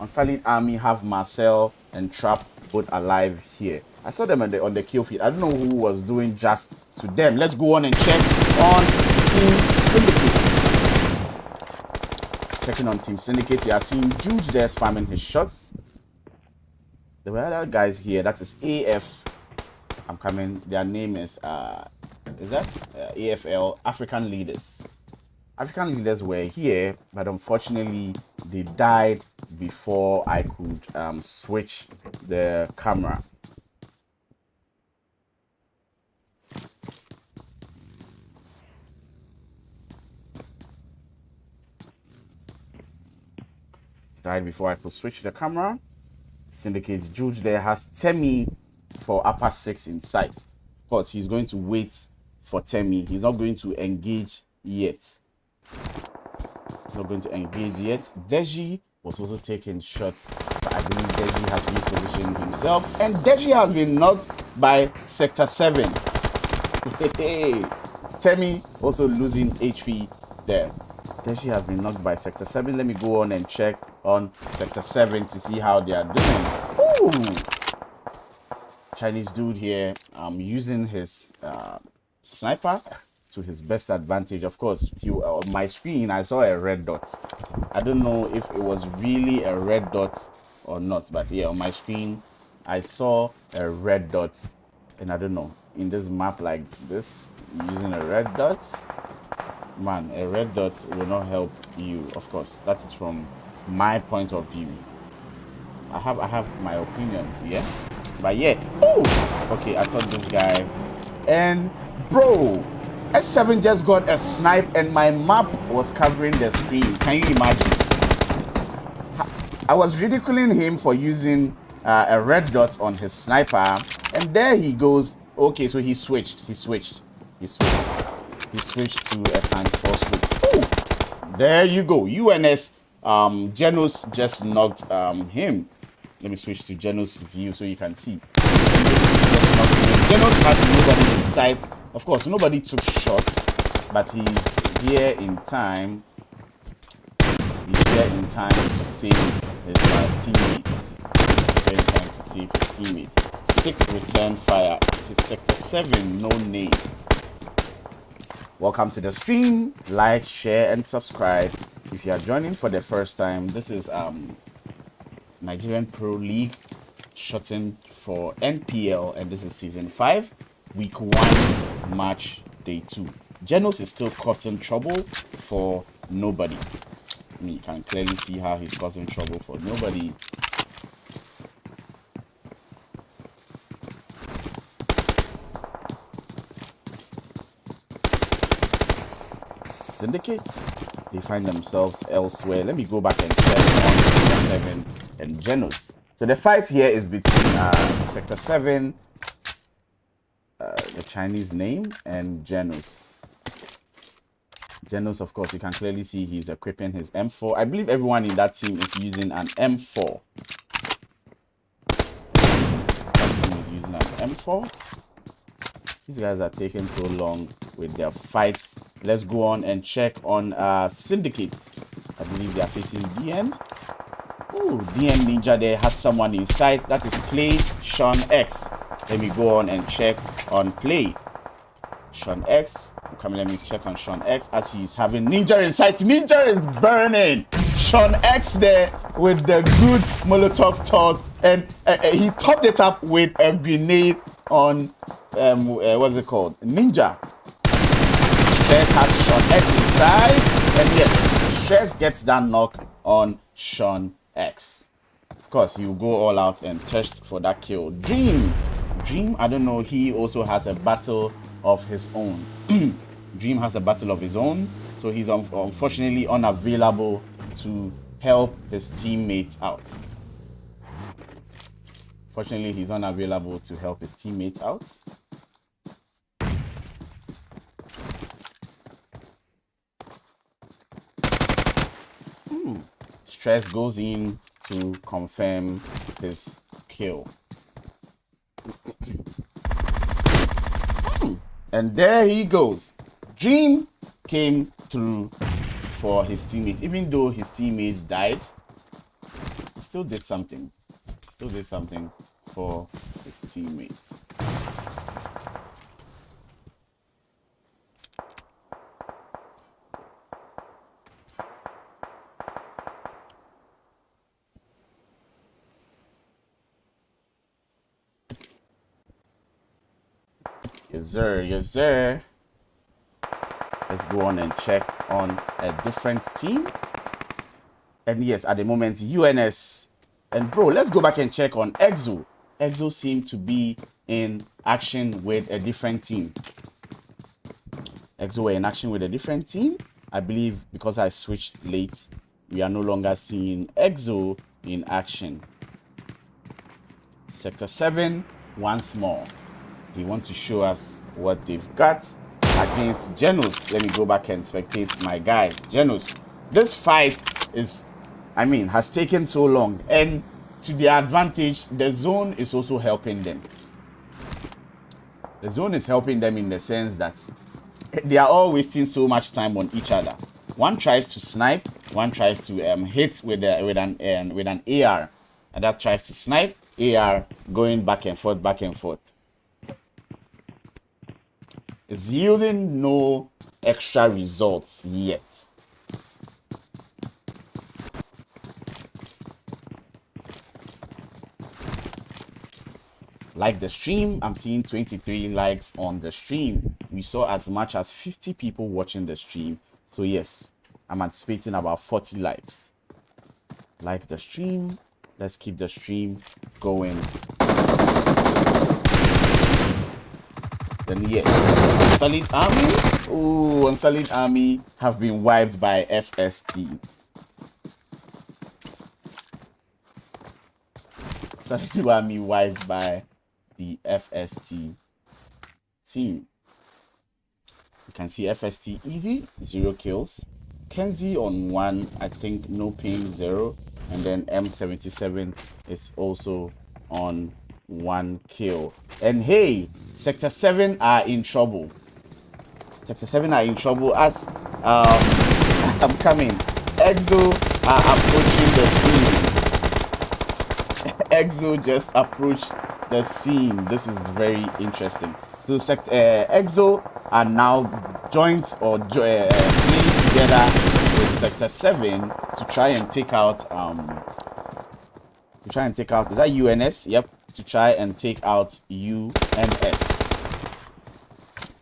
Unsullied Army have Marcel and Trap both alive here. I saw them on the kill feed. I don't know who was doing just to them. Let's go on and check on Team Syndicate. Checking on Team Syndicate, you are seeing Jude there spamming his shots. There were other guys here. That is AF. I'm coming. Their name is AFL, African Leaders. African Leaders were here, but unfortunately they died before I could switch the camera. Died before I could switch the camera. Syndicate Jude there has Temi for upper 6 in sight. Of course, he's going to wait for Temi. He's not going to engage yet. Deji was also taking shots, but I believe Deji has repositioned himself, and Deji has been knocked by Sector 7. Temi also losing HP there. Deji has been knocked by Sector 7. Let me go on and check on Sector 7 to see how they are doing. Ooh! Chinese dude here using his sniper to his best advantage. Of course, on my screen I saw a red dot. I don't know if it was really a red dot or not, but yeah, on my screen I saw a red dot, and I don't know, in this map like this, using a red dot, man, a red dot will not help you. Of course, that is from my point of view. I have my opinions, yeah, but yeah. Oh, okay, I thought this guy, and bro, S7 just got a snipe and my map was covering the screen. Can you imagine? I was ridiculing him for using a red dot on his sniper, and there he goes. Okay, so he switched. He switched to a ×4 scope. Ooh, there you go. UNS Genos just knocked him. Let me switch to Genos' view so you can see. Genos has nobody in sight. Of course, nobody took shots, but he's here in time. He's there in time to save his teammates. He's there in time to save his teammates. 6 return fire. This is Sector 7, no name. Welcome to the stream. Like, share, and subscribe. If you are joining for the first time, this is Nigerian Pro League, shortened for NPL, and this is Season 5, Week 1, Match Day 2. Genos is still causing trouble for nobody. I mean, you can clearly see how he's causing trouble for nobody. Syndicate, they find themselves elsewhere. Let me go back and check on Sector 7 and Genos. So the fight here is between Sector 7, the Chinese name, and Genos. Genos, of course, you can clearly see he's equipping his M4. I believe everyone in that team is using an M4. That team is using an M4. These guys are taking so long with their fights. Let's go on and check on Syndicate. I believe they are facing DN. Oh, DN Ninja there has someone in sight. That is Play Sean X. Let me go on and check on Play Sean X. Come, let me check on Sean X as he's having Ninja in sight. Ninja is burning. Sean X there with the good Molotov toss, and he topped it up with a grenade on what's it called? Ninja. Shes has Sean X inside, and yes, Shes gets that knock on Sean X. Of course, he will go all out and test for that kill. Dream, I don't know, he also has a battle of his own. Dream has a battle of his own, so he's unfortunately unavailable to help his teammates out. Fortunately, he's unavailable to help his teammates out. Stress goes in to confirm his kill. And there he goes. Dream came through for his teammates. Even though his teammates died, he still did something. Still did something for his teammates. Yes, sir. Yes, sir. Let's go on and check on a different team. And yes, at the moment, UNS. And bro, let's go back and check on Exo. Exo seemed to be in action with a different team. Exo were in action with a different team. I believe because I switched late, we are no longer seeing Exo in action. Sector 7, once more. They want to show us what they've got against Genos. Let me go back and spectate my guys. Genos. This fight is, has taken so long. And to their advantage, the zone is also helping them. The zone is helping them in the sense that they are all wasting so much time on each other. One tries to snipe, one tries to hit with an AR, and that tries to snipe. AR going back and forth, back and forth. It's yielding no extra results yet. Like the stream, I'm seeing 23 likes on the stream. We saw as much as 50 people watching the stream. So yes, I'm anticipating about 40 likes. Like the stream. Let's keep the stream going. Then yes, Unsullied Army. Oh, Unsullied Army have been wiped by FST. Unsullied Army wiped by the FST team. You can see FST easy, 0 kills. Kenzie on 1, I think no ping, 0. And then M77 is also on 1 kill. And hey, Sector 7 are in trouble. Sector 7 are in trouble as I'm coming. Exo are approaching the scene. Exo just approached the scene. This is very interesting. So Exo are now joined or playing together with Sector 7 to try and take out is that UNS? Yep, to try and take out UNS.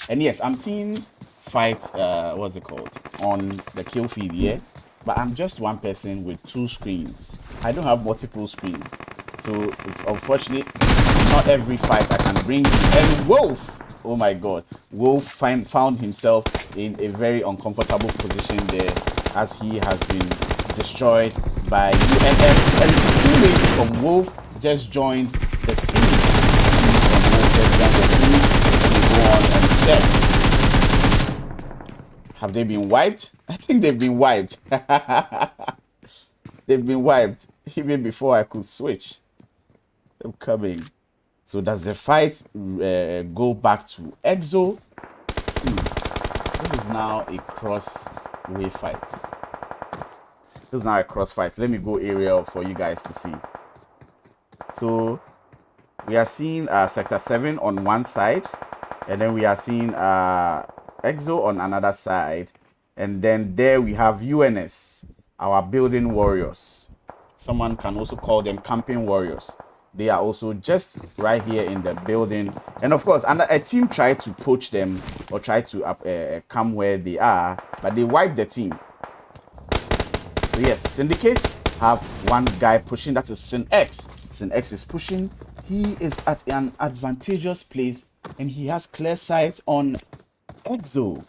And yes, I'm seeing fights what's it called on the kill feed here, but I'm just one person with 2 screens. I don't have multiple screens, so it's unfortunate not every fight I can bring. And Wolf, oh my god, Wolf found himself in a very uncomfortable position there as he has been destroyed by UNS, and teammates from Wolf just joined the scene. Go on and check. Have they been wiped? I think they've been wiped. They've been wiped even before I could switch. I'm coming. So does the fight go back to Exo? This is now a cross-way fight. This is now a cross fight. Let me go aerial for you guys to see. So we are seeing Sector 7 on one side, and then we are seeing Exo on another side, and then there we have UNS, our building warriors. Someone can also call them camping warriors. They are also just right here in the building, and of course a team tried to poach them or try to come where they are, but they wiped the team. So yes, Syndicate have one guy pushing, that is SynX. SynX is pushing. He is at an advantageous place and he has clear sight on Exo.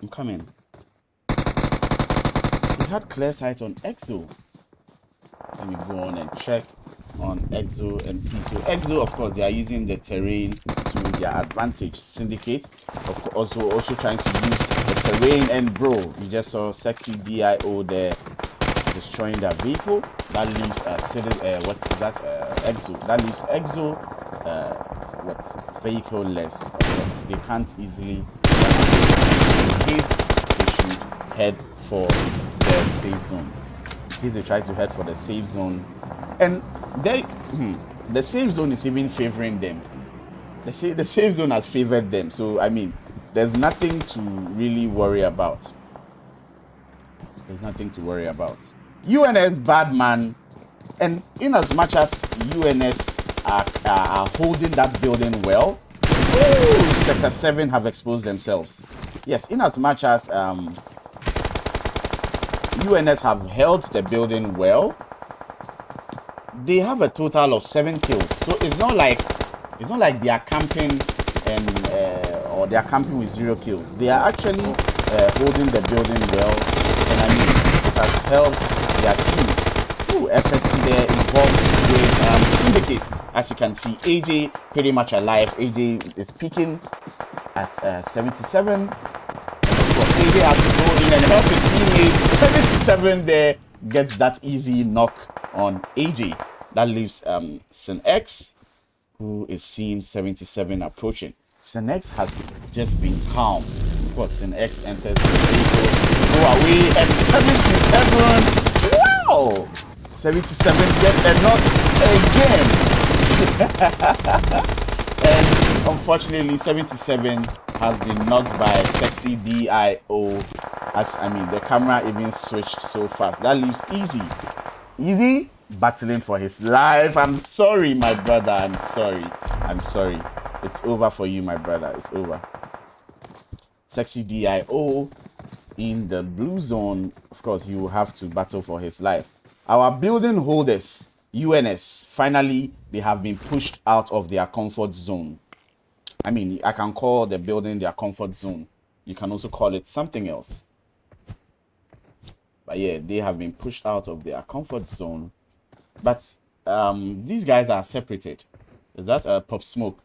I'm coming. He had clear sight on Exo. Let me go on and check on Exo and see. So Exo, of course, they are using the terrain to their advantage. Syndicate, of course, also trying to use the terrain. And bro, you just saw Sexy DIO there destroying their vehicle. That leaves what's that? Exo. That leaves Exo vehicle-less. They can't easily in case they should head for the safe zone. In case they try to head for the safe zone, and the safe zone is even favoring them. The safe zone has favored them. So I mean, there's nothing to really worry about. There's nothing to worry about. UNS bad man, and in as much as UNS are holding that building well, Sector 7 have exposed themselves. Yes, in as much as UNS have held the building well, they have a total of 7 kills. So it's not like they are camping and or they are camping with 0 kills. They are actually holding the building well, and I mean it has helped their team. FSC there involved with Syndicate. As you can see, AJ pretty much alive. AJ is peaking at 77. And of course, AJ has to go in and help his teammate. 77 there gets that easy knock on AJ. That leaves SynX, who is seeing 77 approaching. SynX has just been calm. Of course, SynX enters the vehicle, go away, and 77. Wow! 77 gets a knock again. And unfortunately, 77 has been knocked by Sexy DIO. As I mean, the camera even switched so fast. That leaves Easy battling for his life. I'm sorry, my brother. I'm sorry. It's over for you, my brother. It's over. Sexy DIO in the blue zone. Of course, he will have to battle for his life. Our building holders, UNS, finally, they have been pushed out of their comfort zone. I mean, I can call the building their comfort zone. You can also call it something else. But yeah, they have been pushed out of their comfort zone. But these guys are separated. Is that Pop Smoke?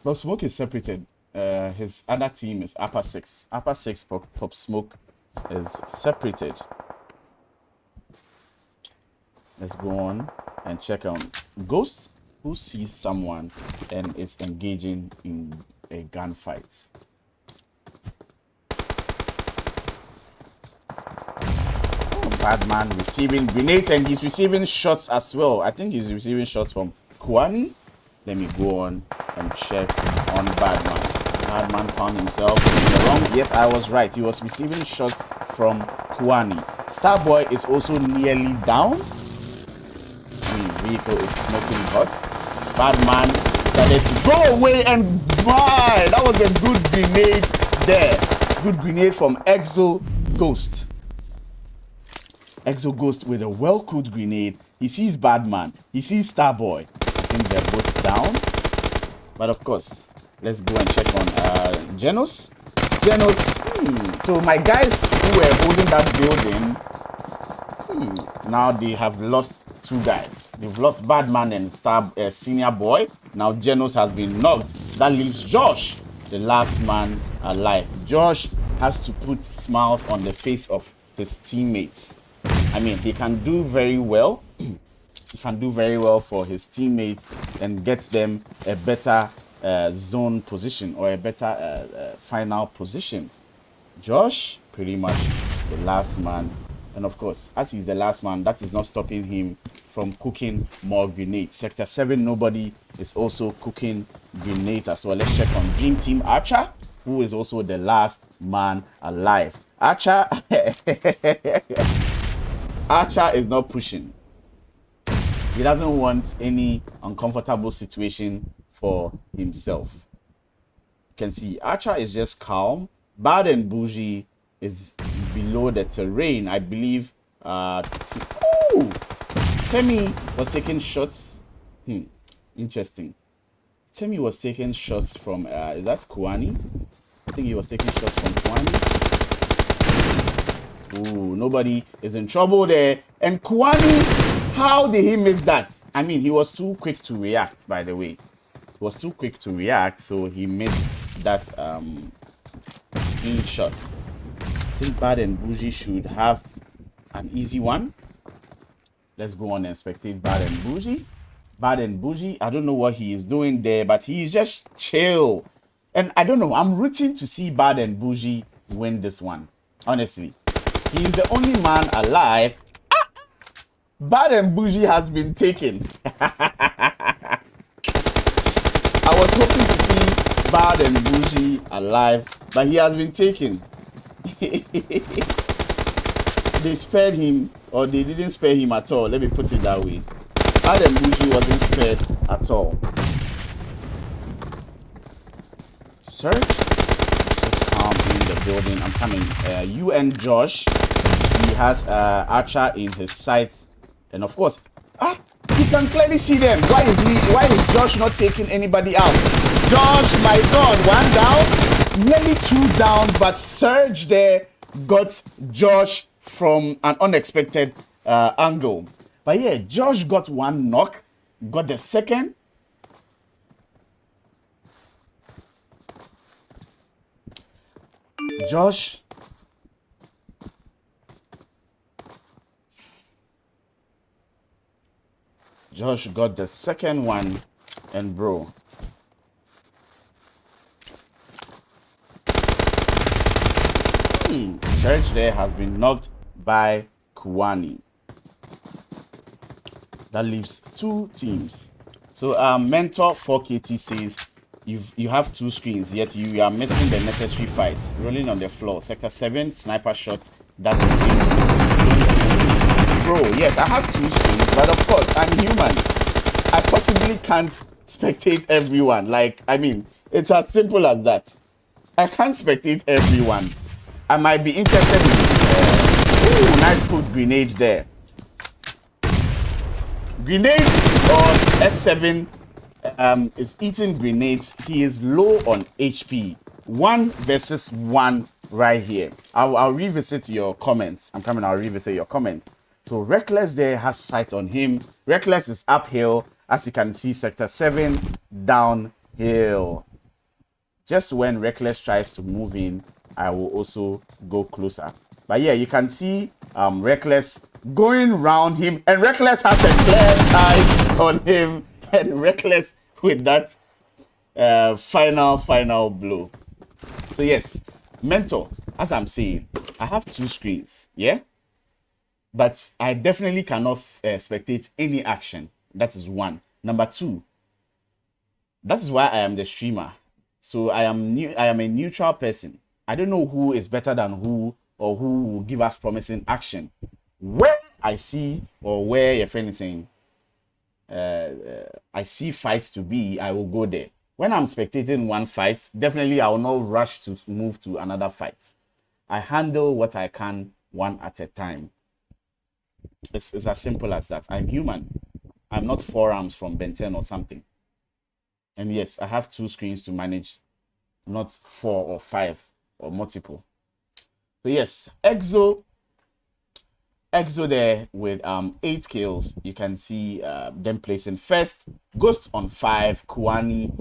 Pop Smoke is separated. his other team is upper 6. Upper 6 top smoke is separated. Let's go on and check on Ghost, who sees someone and is engaging in a gunfight. Badman receiving grenades, and he's receiving shots as well. I think he's receiving shots from Kwani. Let me go on and check on Badman. Badman found himself in the wrong. Yes, I was right. He was receiving shots from Kwani. Starboy is also nearly down. The vehicle is smoking hot. Badman decided to go away, and my, that was a good grenade there. Good grenade from Exo Ghost. Exo Ghost with a well-cooled grenade. He sees Badman. He sees Starboy. I think they're both down. But of course, let's go and check on Genos. So my guys who were holding that building, now they have lost 2 guys. They've lost Badman and Senior Boy. Now Genos has been knocked. That leaves Josh, the last man alive. Josh has to put smiles on the face of his teammates. I mean, he can do very well. He can do very well for his teammates and gets them a better zone position or a better final position. Josh, pretty much the last man. And of course, as he's the last man, that is not stopping him from cooking more grenades. Sector 7, nobody is also cooking grenades as well. Let's check on DreamTeam Archer, who is also the last man alive. Archer... Archer is not pushing. He doesn't want any uncomfortable situation for himself. You can see Archer is just calm. Bad and Bougie is below the terrain. I believe Temi was taking shots. Interesting. Temi was taking shots from is that Kwani? I think he was taking shots from Kwani. Ooh, nobody is in trouble there. And Kwani, how did he miss that? I mean, he was too quick to react, by the way. He was too quick to react, so he missed that clean shot. I think Bad and Bougie should have an easy one. Let's go on and spectate Bad and Bougie. Bad and Bougie, I don't know what he is doing there, but he's just chill. And I don't know, I'm rooting to see Bad and Bougie win this one, honestly. He is the only man alive. Bad and Bougie has been taken. I was hoping to see Bad and Bougie alive, but he has been taken. They spared him, or they didn't spare him at all. Let me put it that way. Bad and Bougie wasn't spared at all. Search. In the building. I'm coming. You and Josh. He has Archer in his sights, and of course, he can clearly see them. Why is Josh not taking anybody out? Josh, my God, 1 down, nearly 2 down, but Surge there got Josh from an unexpected angle. But yeah, Josh got 1 knock, got the second. Josh got the second one, and bro, Serge there has been knocked by Kwani. That leaves 2 teams. So Mentor 4KT says you have 2 screens, yet you are missing the necessary fights. Rolling on the floor. Sector 7, sniper shot. That's bro, yes, I have 2 screens, but of course, I'm human. I possibly can't spectate everyone. Like, I mean, it's as simple as that. I can't spectate everyone. I might be interested in nice put grenade there. Grenades or S7 is eating grenades. He is low on HP. 1 versus 1 right here. I'll revisit your comments. I'm coming. I'll revisit your comments. So Reckless there has sight on him. Reckless is uphill. As you can see, Sector 7 downhill. just when Reckless tries to move in, I will also go closer. But yeah, you can see Reckless going round him, and Reckless has a clear sight on him, and Reckless with that final blow. So yes, Mentor, as I'm saying, I have 2 screens, yeah? But I definitely cannot spectate any action. That is 1. Number 2, that is why I am the streamer. So I am a neutral person. I don't know who is better than who, or who will give us promising action. Where I see, or where your friend is saying, I see fights to be, I will go there. When I'm spectating one fight, definitely I will not rush to move to another fight. I handle what I can one at a time. It's as simple as that. I'm human. I'm not 4 arms from Ben 10 or something. And yes, I have 2 screens to manage, not 4 or 5 or multiple. So yes, Exo there with 8 kills. You can see them placing first. Ghost on 5, Kunai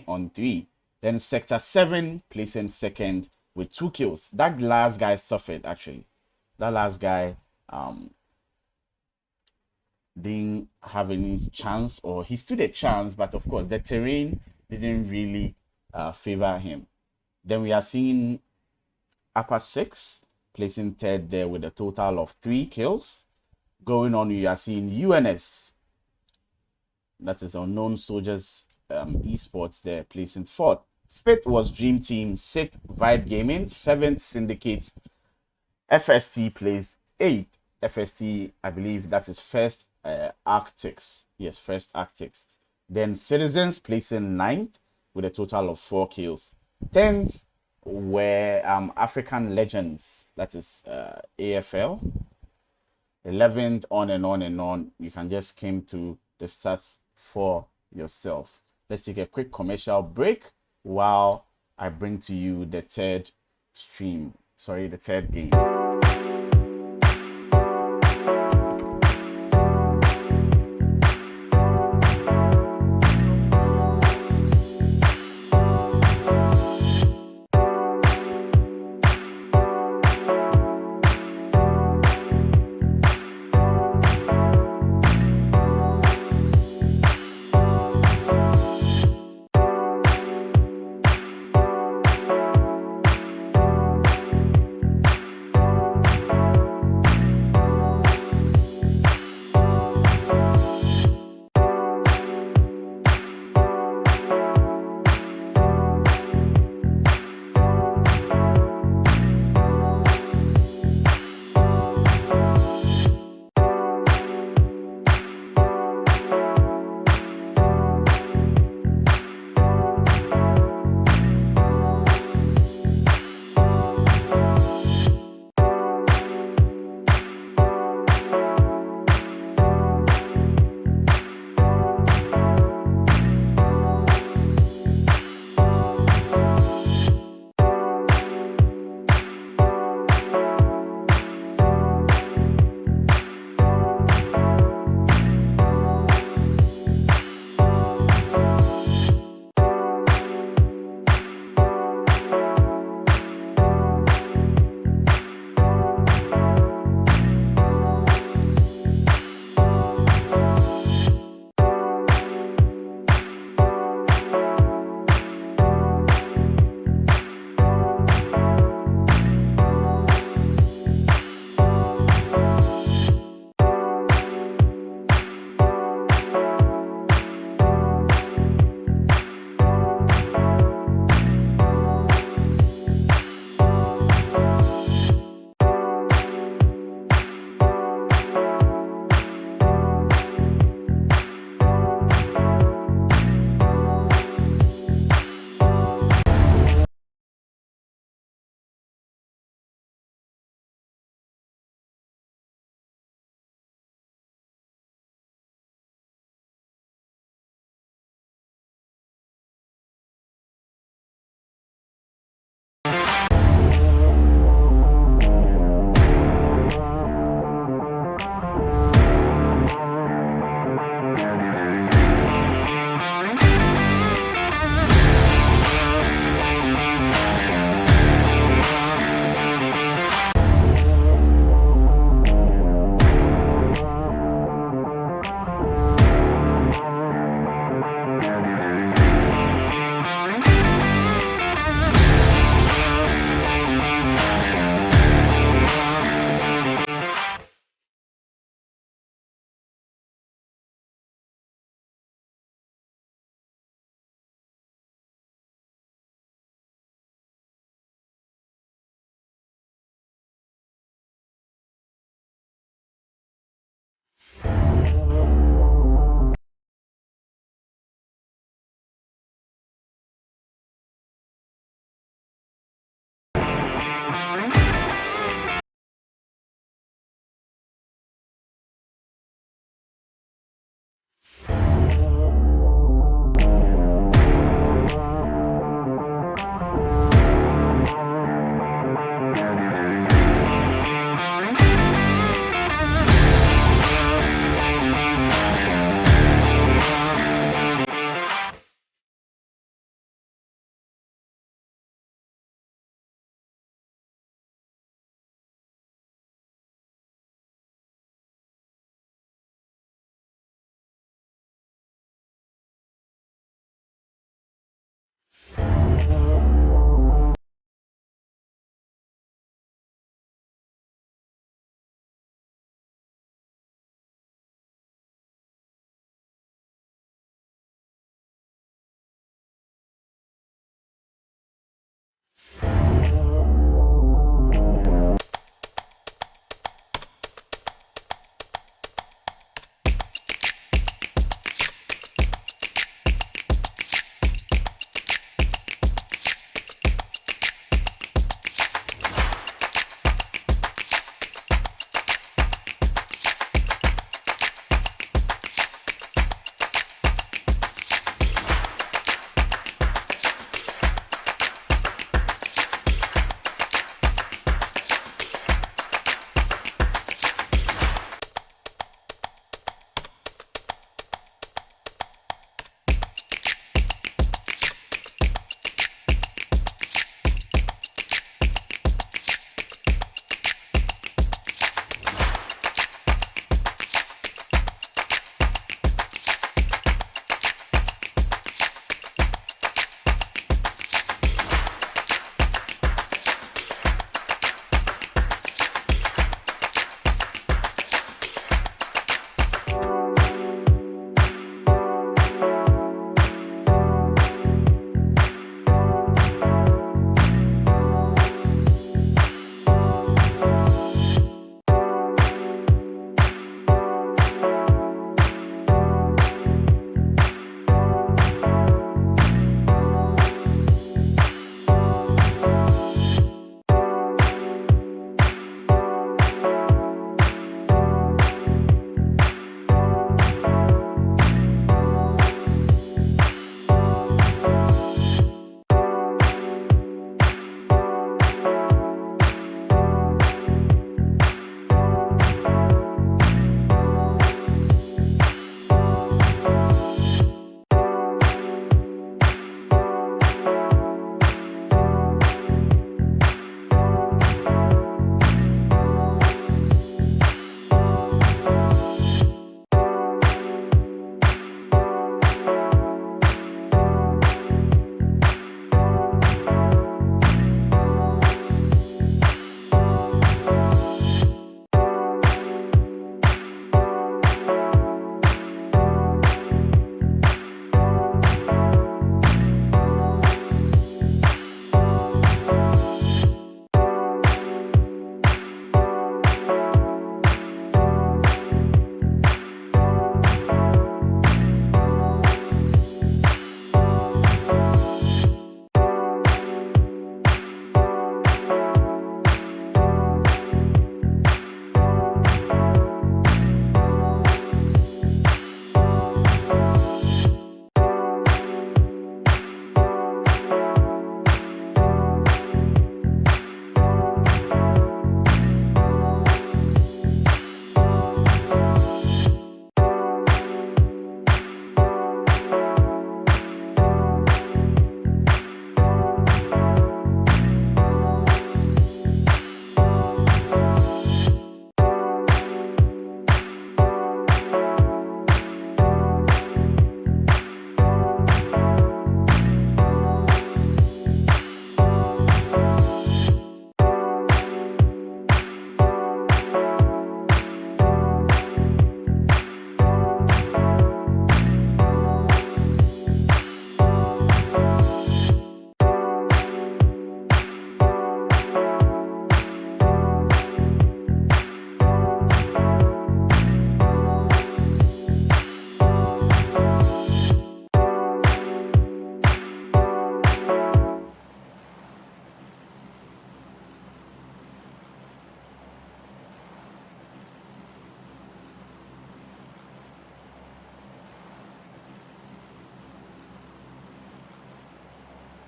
on 3. Then Sector 7 placing second with 2 kills. That last guy suffered actually. That last guy didn't have any chance, or he stood a chance, but of course the terrain didn't really favor him. Then we are seeing Upper 6 placing third there with a total of 3 kills. Going on, you are seeing UNS, that is Unknown Soldiers Esports there, placing 4th. 5th was DreamTeam, 6th Vibe Gaming, 7th Syndicate. FST plays 8th. FST, I believe that is first Arctics. Yes, first Arctics. Then Citizens placing 9th with a total of 4 kills. 10th were African Legends, that is AFL. 11th, on and on and on. You can just skim to the stats for yourself. Let's take a quick commercial break while I bring to you the third game.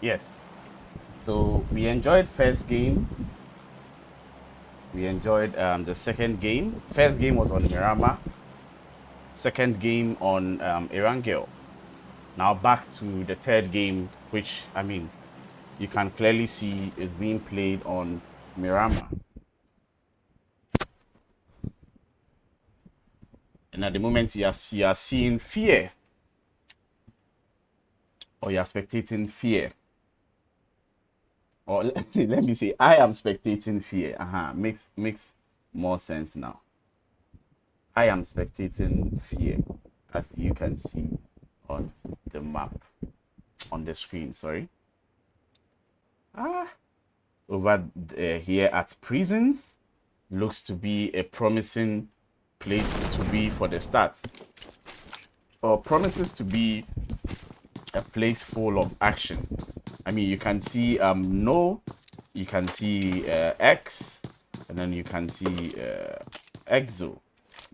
Yes. So we enjoyed first game. We enjoyed the second game. First game was on Mirama. Second game on Erangel. Now back to the third game, which, I mean, you can clearly see is being played on Mirama. And at the moment, you are seeing fear. Or you are spectating fear. Or let me say, I am spectating fear. Makes more sense now. I am spectating fear, as you can see on the map, on the screen, sorry. Over here at prisons, looks to be a promising place to be for the start. Or promises to be a place full of action. I mean, you can see No, you can see X, and then you can see Exo.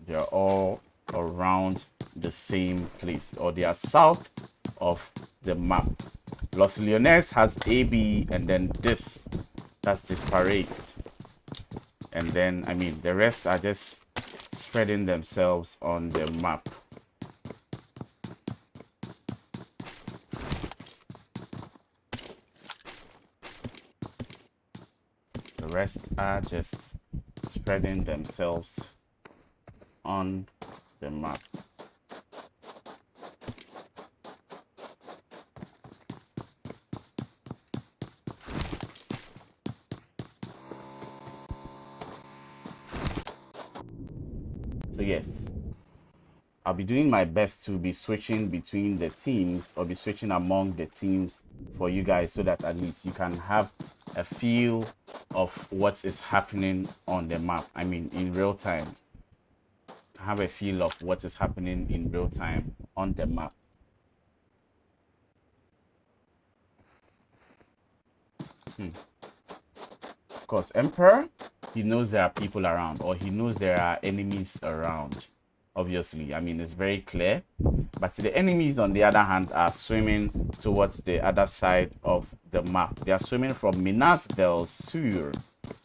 They are all around the same place, or they are south of the map. Los Leones has AB, and then that's Disparaged. And then, I mean, the rest are just spreading themselves on the map. The rest are just spreading themselves on the map. So yes, I'll be doing my best to be switching between the teams, or be switching among the teams for you guys, so that at least you can have a feel of what is happening on the map. I mean, in real time. Have a feel of what is happening in real time on the map. Of course, Emperor, he knows there are people around, or he knows there are enemies around. Obviously, I mean, it's very clear. But the enemies, on the other hand, are swimming towards the other side of the map. They are swimming from Minas del Sur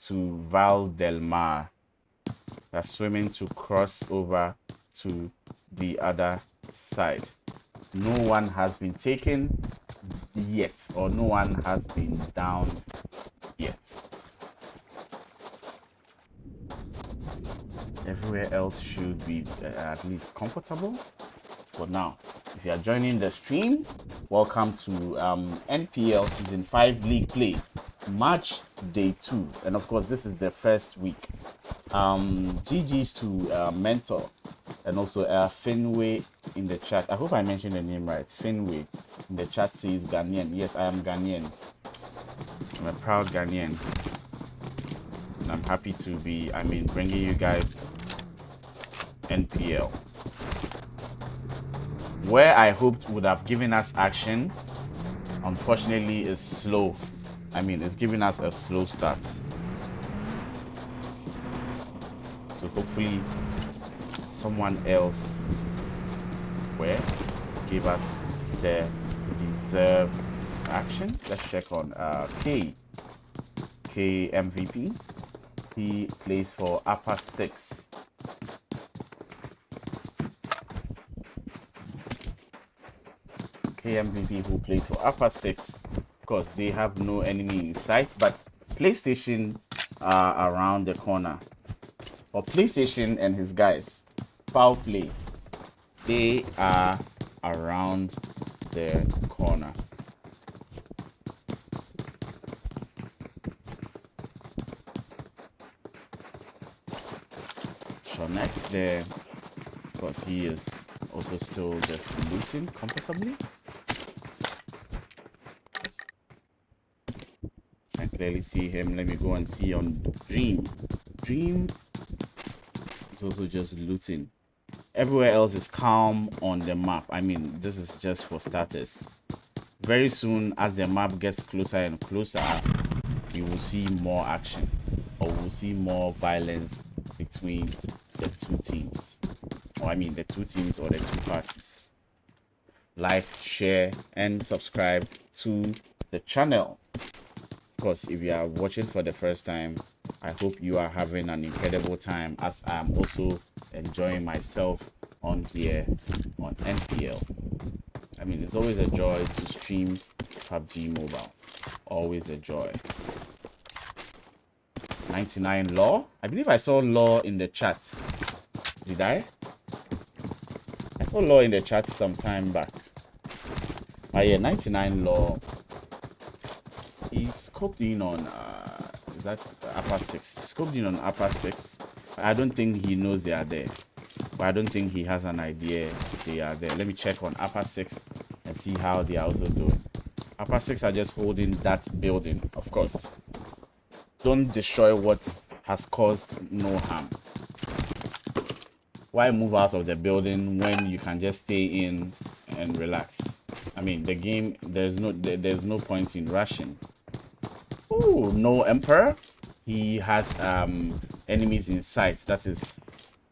to Val del Mar. They're swimming to cross over to the other side. No one has been taken yet, or no one has been down yet. Everywhere else should be at least comfortable for now. If you are joining the stream, welcome to NPL Season 5 League Play, March Day 2. And of course, this is the first week. GG's to Mentor, and also Finway in the chat. I hope I mentioned the name right. Finway in the chat says Ghanaian. Yes, I am Ghanaian. I'm a proud Ghanaian. And I'm happy to be, I mean, bringing you guys NPL. Where I hoped would have given us action, unfortunately, is slow. I mean, it's giving us a slow start. So hopefully someone else give us the deserved action. Let's check on K MVP. He plays for Upper 6. KMVP, who plays for Upper 6. Of course, they have no enemy in sight, but PlayStation are around the corner. For PlayStation and his guys, FowlPlay, they are around the corner. So next there, of course, he is also still just looting comfortably. I can clearly see him. Let me go and see on Dream. Dream is also just looting. Everywhere else is calm on the map. I mean, this is just for starters. Very soon, as the map gets closer and closer, we will see more action, or we'll see more violence between the two teams. Or I mean, the two teams or the two parties. Like, share, and subscribe to the channel. Of course, if you are watching for the first time, I hope you are having an incredible time, as I am also enjoying myself on here on NPL. I mean, it's always a joy to stream PUBG Mobile. Always a joy. 99 Law. I believe I saw Law in the chat. Did I? I saw Law in the chat some time back. But yeah, 99 Law. He scoped in on is that upper 6. He scoped in on upper 6. I don't think he knows they are there. But I don't think he has an idea they are there. Let me check on upper 6 and see how they are also doing. Upper 6 are just holding that building, of course. Don't destroy what has caused no harm. Why move out of the building when you can just stay in and relax? I mean, the game, there's no point in rushing. Oh, no Emperor. He has enemies in sight. That is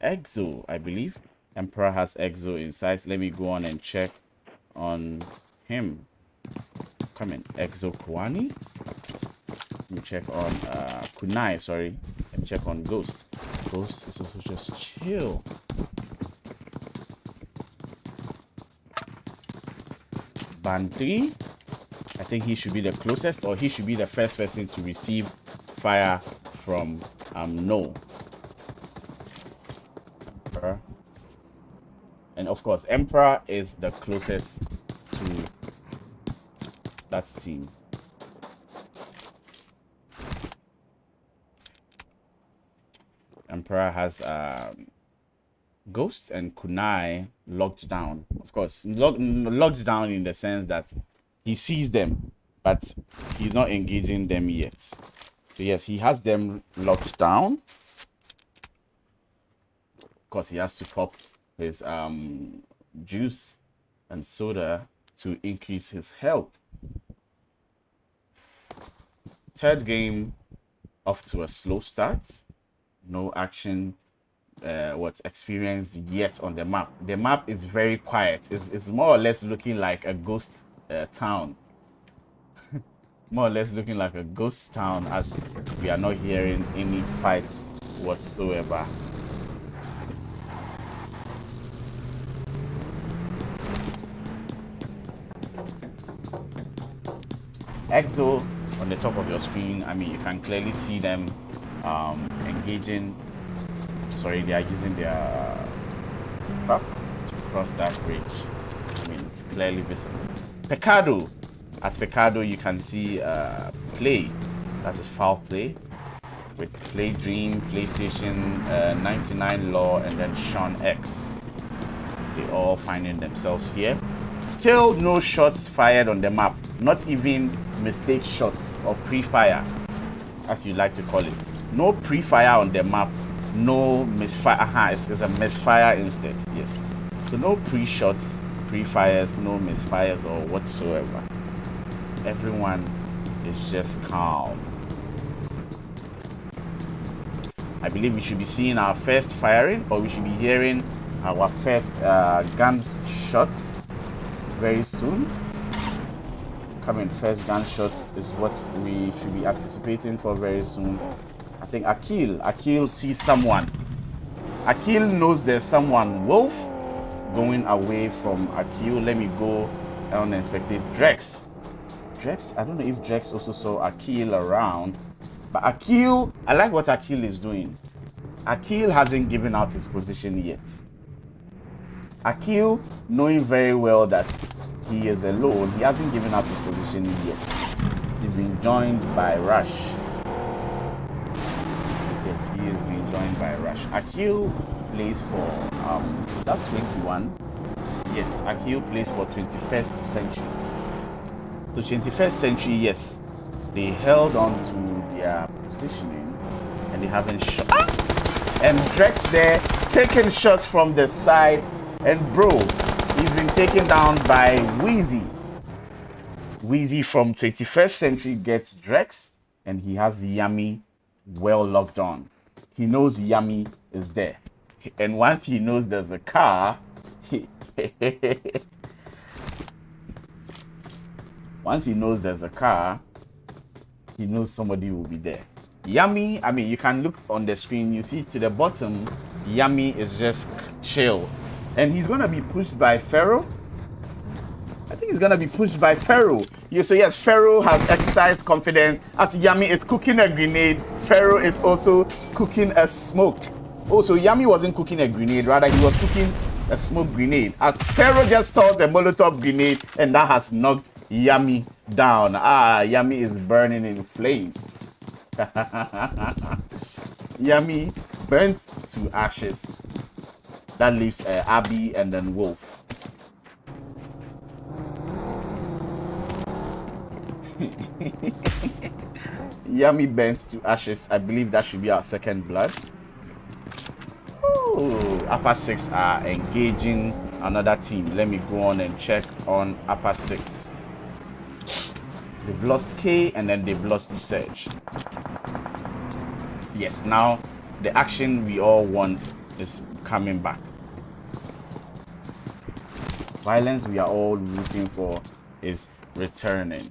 Exo, I believe. Emperor has Exo in sight. Let me go on and check on him. Come in, Exo Kwani. Let me check on Kunai, sorry. Let me check on Ghost. Ghost is also just chill. Band 3. I think he should be the closest, or he should be the first person to receive fire from No. Emperor. And of course, Emperor is the closest to that team. Emperor has Ghost and Kunai locked down. Of course, locked down in the sense that he sees them, but he's not engaging them yet. So yes, he has them locked down. Of course, he has to pop his juice and soda to increase his health. Third game off to a slow start. No action experienced yet on the map. The map is very quiet. It's more or less looking like a ghost town. More or less looking like a ghost town, as we are not hearing any fights whatsoever. Exo on the top of your screen, I mean, you can clearly see them engaging. Sorry, they are using their truck to cross that bridge. I mean, it's clearly visible. Pecado. At Pecado, you can see Play. That is FowlPlay. With Play Dream, PlayStation, 99 Law, and then Sean X. They all finding themselves here. Still no shots fired on the map. Not even mistake shots or pre-fire, as you like to call it. No pre-fire on the map. No misfire. It's a misfire instead. Yes. So no pre-shots, pre-fires, no misfires or whatsoever. Everyone is just calm. I believe we should be seeing our first firing, or we should be hearing our first guns shots very soon. Coming first gunshot is what we should be anticipating for very soon. I think Akil sees someone. Akil knows there's someone. Wolf going away from Akil. Let me go on and inspect it. Drex, I don't know if Drex also saw Akil around, but Akil, I like what Akil is doing. Akil hasn't given out his position yet. Akil, knowing very well that he is alone, he hasn't given out his position yet. He's been joined by Rush. Yes, he is being joined by Rush. Akil plays for is that 21? Yes, Akil plays for 21st Century. So 21st Century, yes, they held on to their positioning and they haven't shot. And Drex there taking shots from the side, and bro, he's been taken down by Wheezy. Wheezy from 21st Century gets Drex, and he has Yummy well locked on. He knows Yummy is there. And once he knows there's a Once he knows there's a car, he knows somebody will be there. Yummy, I mean, you can look on the screen, you see to the bottom, Yummy is just chill. And he's gonna be pushed by Pharaoh. I think he's gonna be pushed by Pharaoh. So yes, Pharaoh has exercised confidence. As Yummy is cooking a grenade, Pharaoh is also cooking a smoke. Oh, so Yummy wasn't cooking a grenade, rather he was cooking a smoke grenade. As Pharaoh just tossed the Molotov grenade, and that has knocked Yummy down. Ah, Yummy is burning in flames. Yummy burns to ashes. That leaves Abby and then Wolf. Yummy burns to ashes. I believe that should be our second blood. Ooh, Upper 6 are engaging another team. Let me go on and check on Upper 6. They've lost K and then they've lost Surge. Yes, now the action we all want is coming back. Violence we are all rooting for is returning.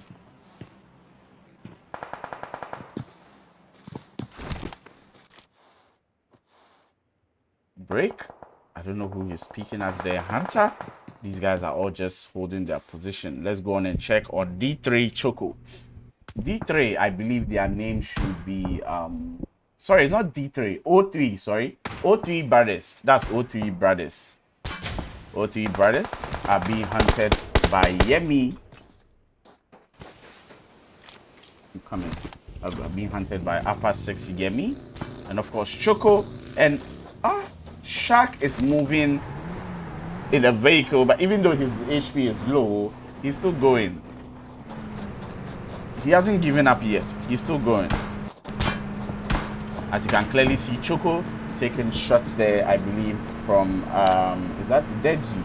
Break. I don't know who is speaking as their hunter. These guys are all just holding their position. Let's go on and check on D3 Choco. D3, I believe their name should be sorry, it's not D3, O3, sorry. O3 brothers. That's O3 brothers. O3 brothers are being hunted by Yemi. I'm coming. Are being hunted by Upper 6 Yemi. And of course Choco and Shark is moving in a vehicle, but even though his HP is low, he's still going. He hasn't given up yet. He's still going. As you can clearly see, Choco taking shots there, I believe, from is that Deji?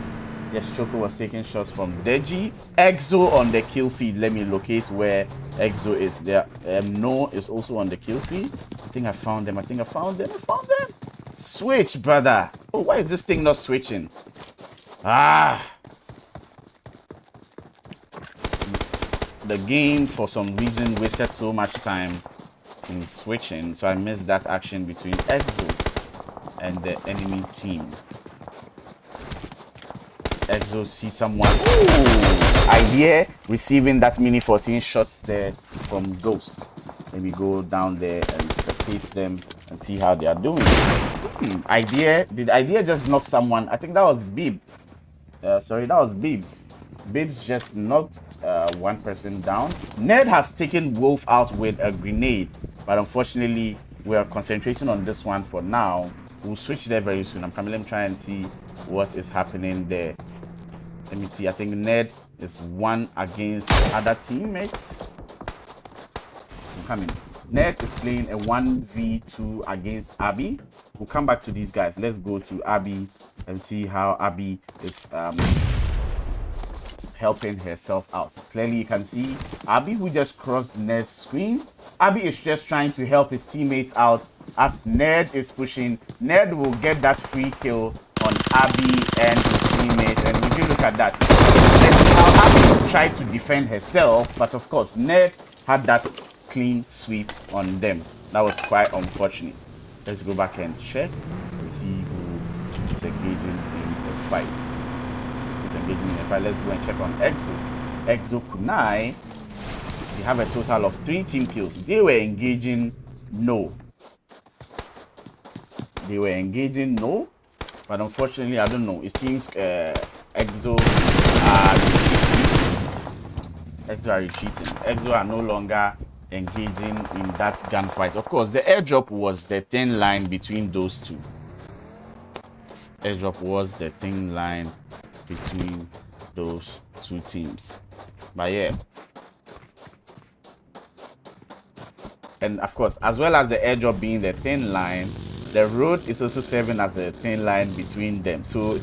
Yes, Choco was taking shots from Deji. Exo on the kill feed. Let me locate where Exo is. There. No is also on the kill feed. I think I found them. I found them. Switch, brother. Oh, why is this thing not switching? The game for some reason wasted so much time in switching, so I missed that action between Exo and the enemy team. Exo see someone. Ooh, Idea receiving that mini 14 shots there from Ghost. Let me go down there and spectate them and see how they are doing. Idea, did Idea just knock someone? I think that was Bib. Sorry, that was Bibs. Bibs just knocked one person down. Ned has taken Wolf out with a grenade, but unfortunately we are concentrating on this one for now. We'll switch there very soon. I'm coming. Let me try and see what is happening there. Let me see. I think Ned is one against other teammates. I'm coming. Ned is playing a 1v2 against Abby. We'll come back to these guys. Let's go to Abby and see how Abby is helping herself out. Clearly you can see Abby, who just crossed Ned's screen. Abby is just trying to help his teammates out as Ned is pushing. Ned will get that free kill on Abby and his teammate. And if you look at that, let's see how Abby tried to defend herself, but of course Ned had that clean sweep on them. That was quite unfortunate. Let's go back and check and see who is engaging in the fight. Let's go and check on Exo. Exo Kunai, they have a total of 3 team kills. They were engaging no. But unfortunately, I don't know. It seems Exo are retreating. Exo are no longer engaging in that gunfight. Of course, the airdrop was the thin line between those two. Between those two teams. But yeah, and of course, as well as the airdrop being the thin line, the road is also serving as a thin line between them. So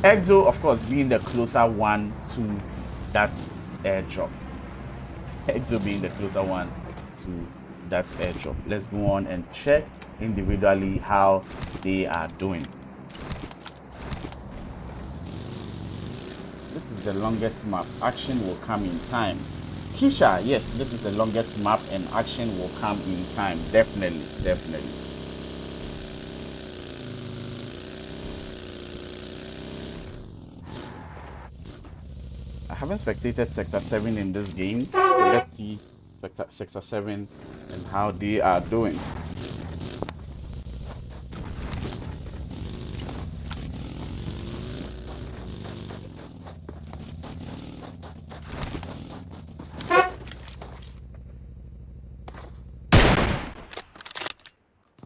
Exo, of course, being the closer one to that airdrop. Let's go on and check individually how they are doing. This is the longest map. Action will come in time. Kisha, yes, this is the longest map and action will come in time. Definitely, definitely. I haven't spectated Sector 7 in this game, so let's see Sector 7 and how they are doing.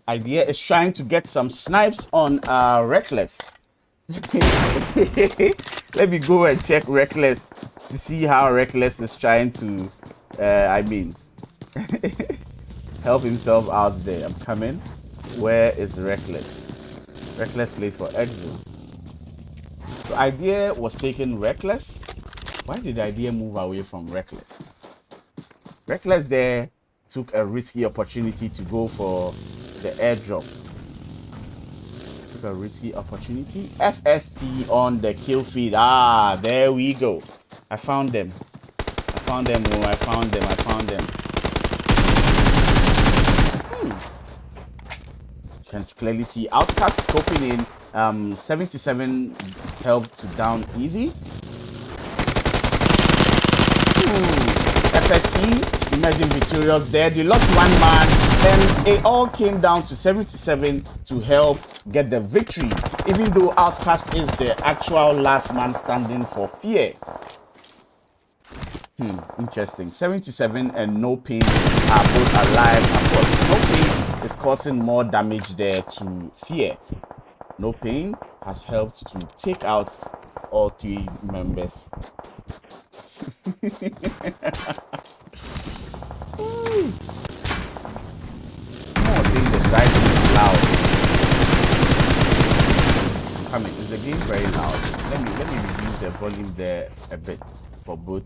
Idea is trying to get some snipes on Reckless. Let me go and check Reckless to see how Reckless is trying to, help himself out there. I'm coming. Where is Reckless? Reckless plays for Exo. So Idea was taking Reckless. Why did Idea move away from Reckless? Reckless there took a risky opportunity to go for the airdrop. Took a risky opportunity. FST on the kill feed. Ah, there we go. I found them. I found them. Oh, I found them. I found them. You can clearly see Outcast scoping in. 77 helped to down easy. FST emerging victorious there. They lost one man, and it all came down to 77 to help get the victory, even though Outcast is the actual last man standing for Fear. Interesting. 77 and No Pain are both alive. Of course, No Pain is causing more damage there to Fear. No Pain has helped to take out all three members. Someone was saying the driving is loud. I'm coming. Is the game very loud? Let me reduce the volume there a bit for both.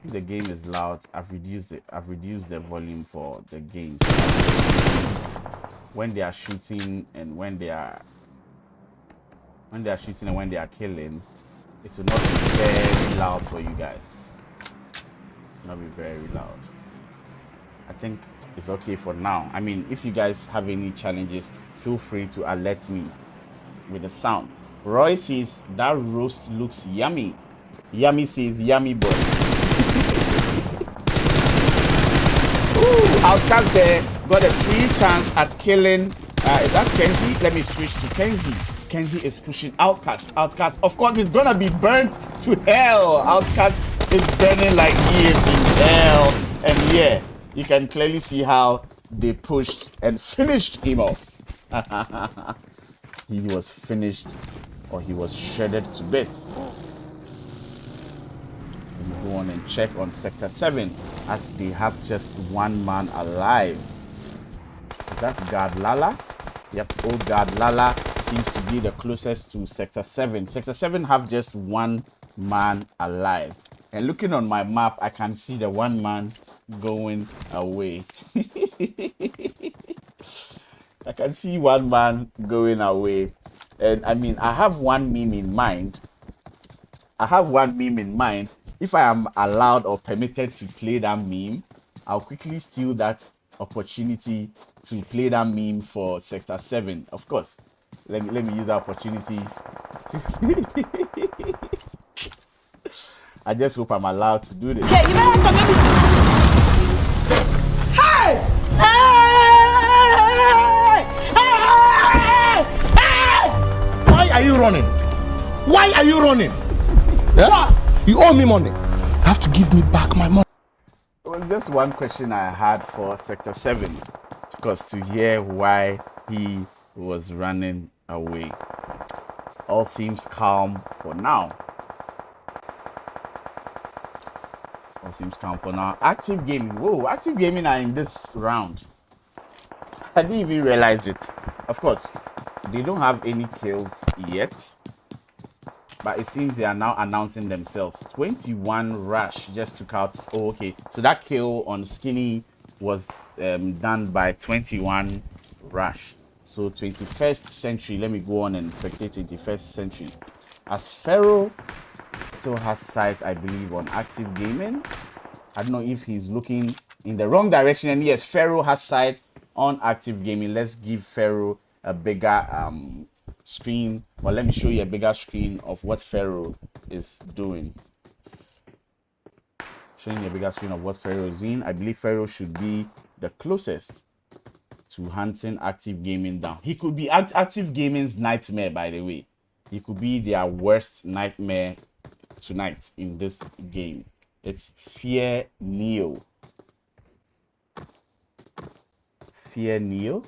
If the game is loud, I've reduced it. I've reduced the volume for the game. So when they are shooting and when they are shooting and when they are killing, it will not be very loud for you guys. It will not be very loud. I think it's okay for now. I mean, if you guys have any challenges, feel free to alert me with the sound. Roy says that roast looks yummy. Yummy says yummy boy. Ooh, Outcast there got a free chance at killing. Is that Kenzie? Let me switch to Kenzie. Kenzie is pushing Outcast. Outcast, of course, is gonna be burnt to hell. Outcast is burning like he is in hell. And yeah, you can clearly see how they pushed and finished him off. He was finished, or he was shredded to bits. Let me go on and check on Sector 7 as they have just one man alive. Is that Guard Lala? Yep, old Guard Lala seems to be the closest to Sector 7. Sector 7 have just one man alive. And looking on my map, I can see the one man going away. I can see one man going away. And I mean, I have one meme in mind. If I am allowed or permitted to play that meme, I'll quickly steal that opportunity to play that meme for Sector 7. Of course, let me use that opportunity to I just hope I'm allowed to do this. Yeah, you better come Hey! Why are you running? Why are you running? Yeah? You owe me money. You have to give me back my money. It was just one question I had for Sector 7, of course, to hear why he was running away. All seems calm for now. All seems calm for now. Active gaming. Whoa, active gaming are in this round. I didn't even realize it. Of course, they don't have any kills yet. But it seems they are now announcing themselves. 21 Rush just took out. Oh, okay. So that kill on Skinny was done by 21 Rush. So 21st century, let me go on and spectate 21st century. As Pharaoh still has sight, I believe, on active gaming. I don't know if he's looking in the wrong direction. And yes, Pharaoh has sight on active gaming. Let's give Pharaoh a bigger screen. Well, let me show you a bigger screen of what Pharaoh is doing. Showing you a bigger screen of what Pharaoh is doing. I believe Pharaoh should be the closest to hunting active gaming down. He could be active gaming's nightmare, by the way. He could be their worst nightmare tonight in this game. It's Fear Neo. Fear Neo.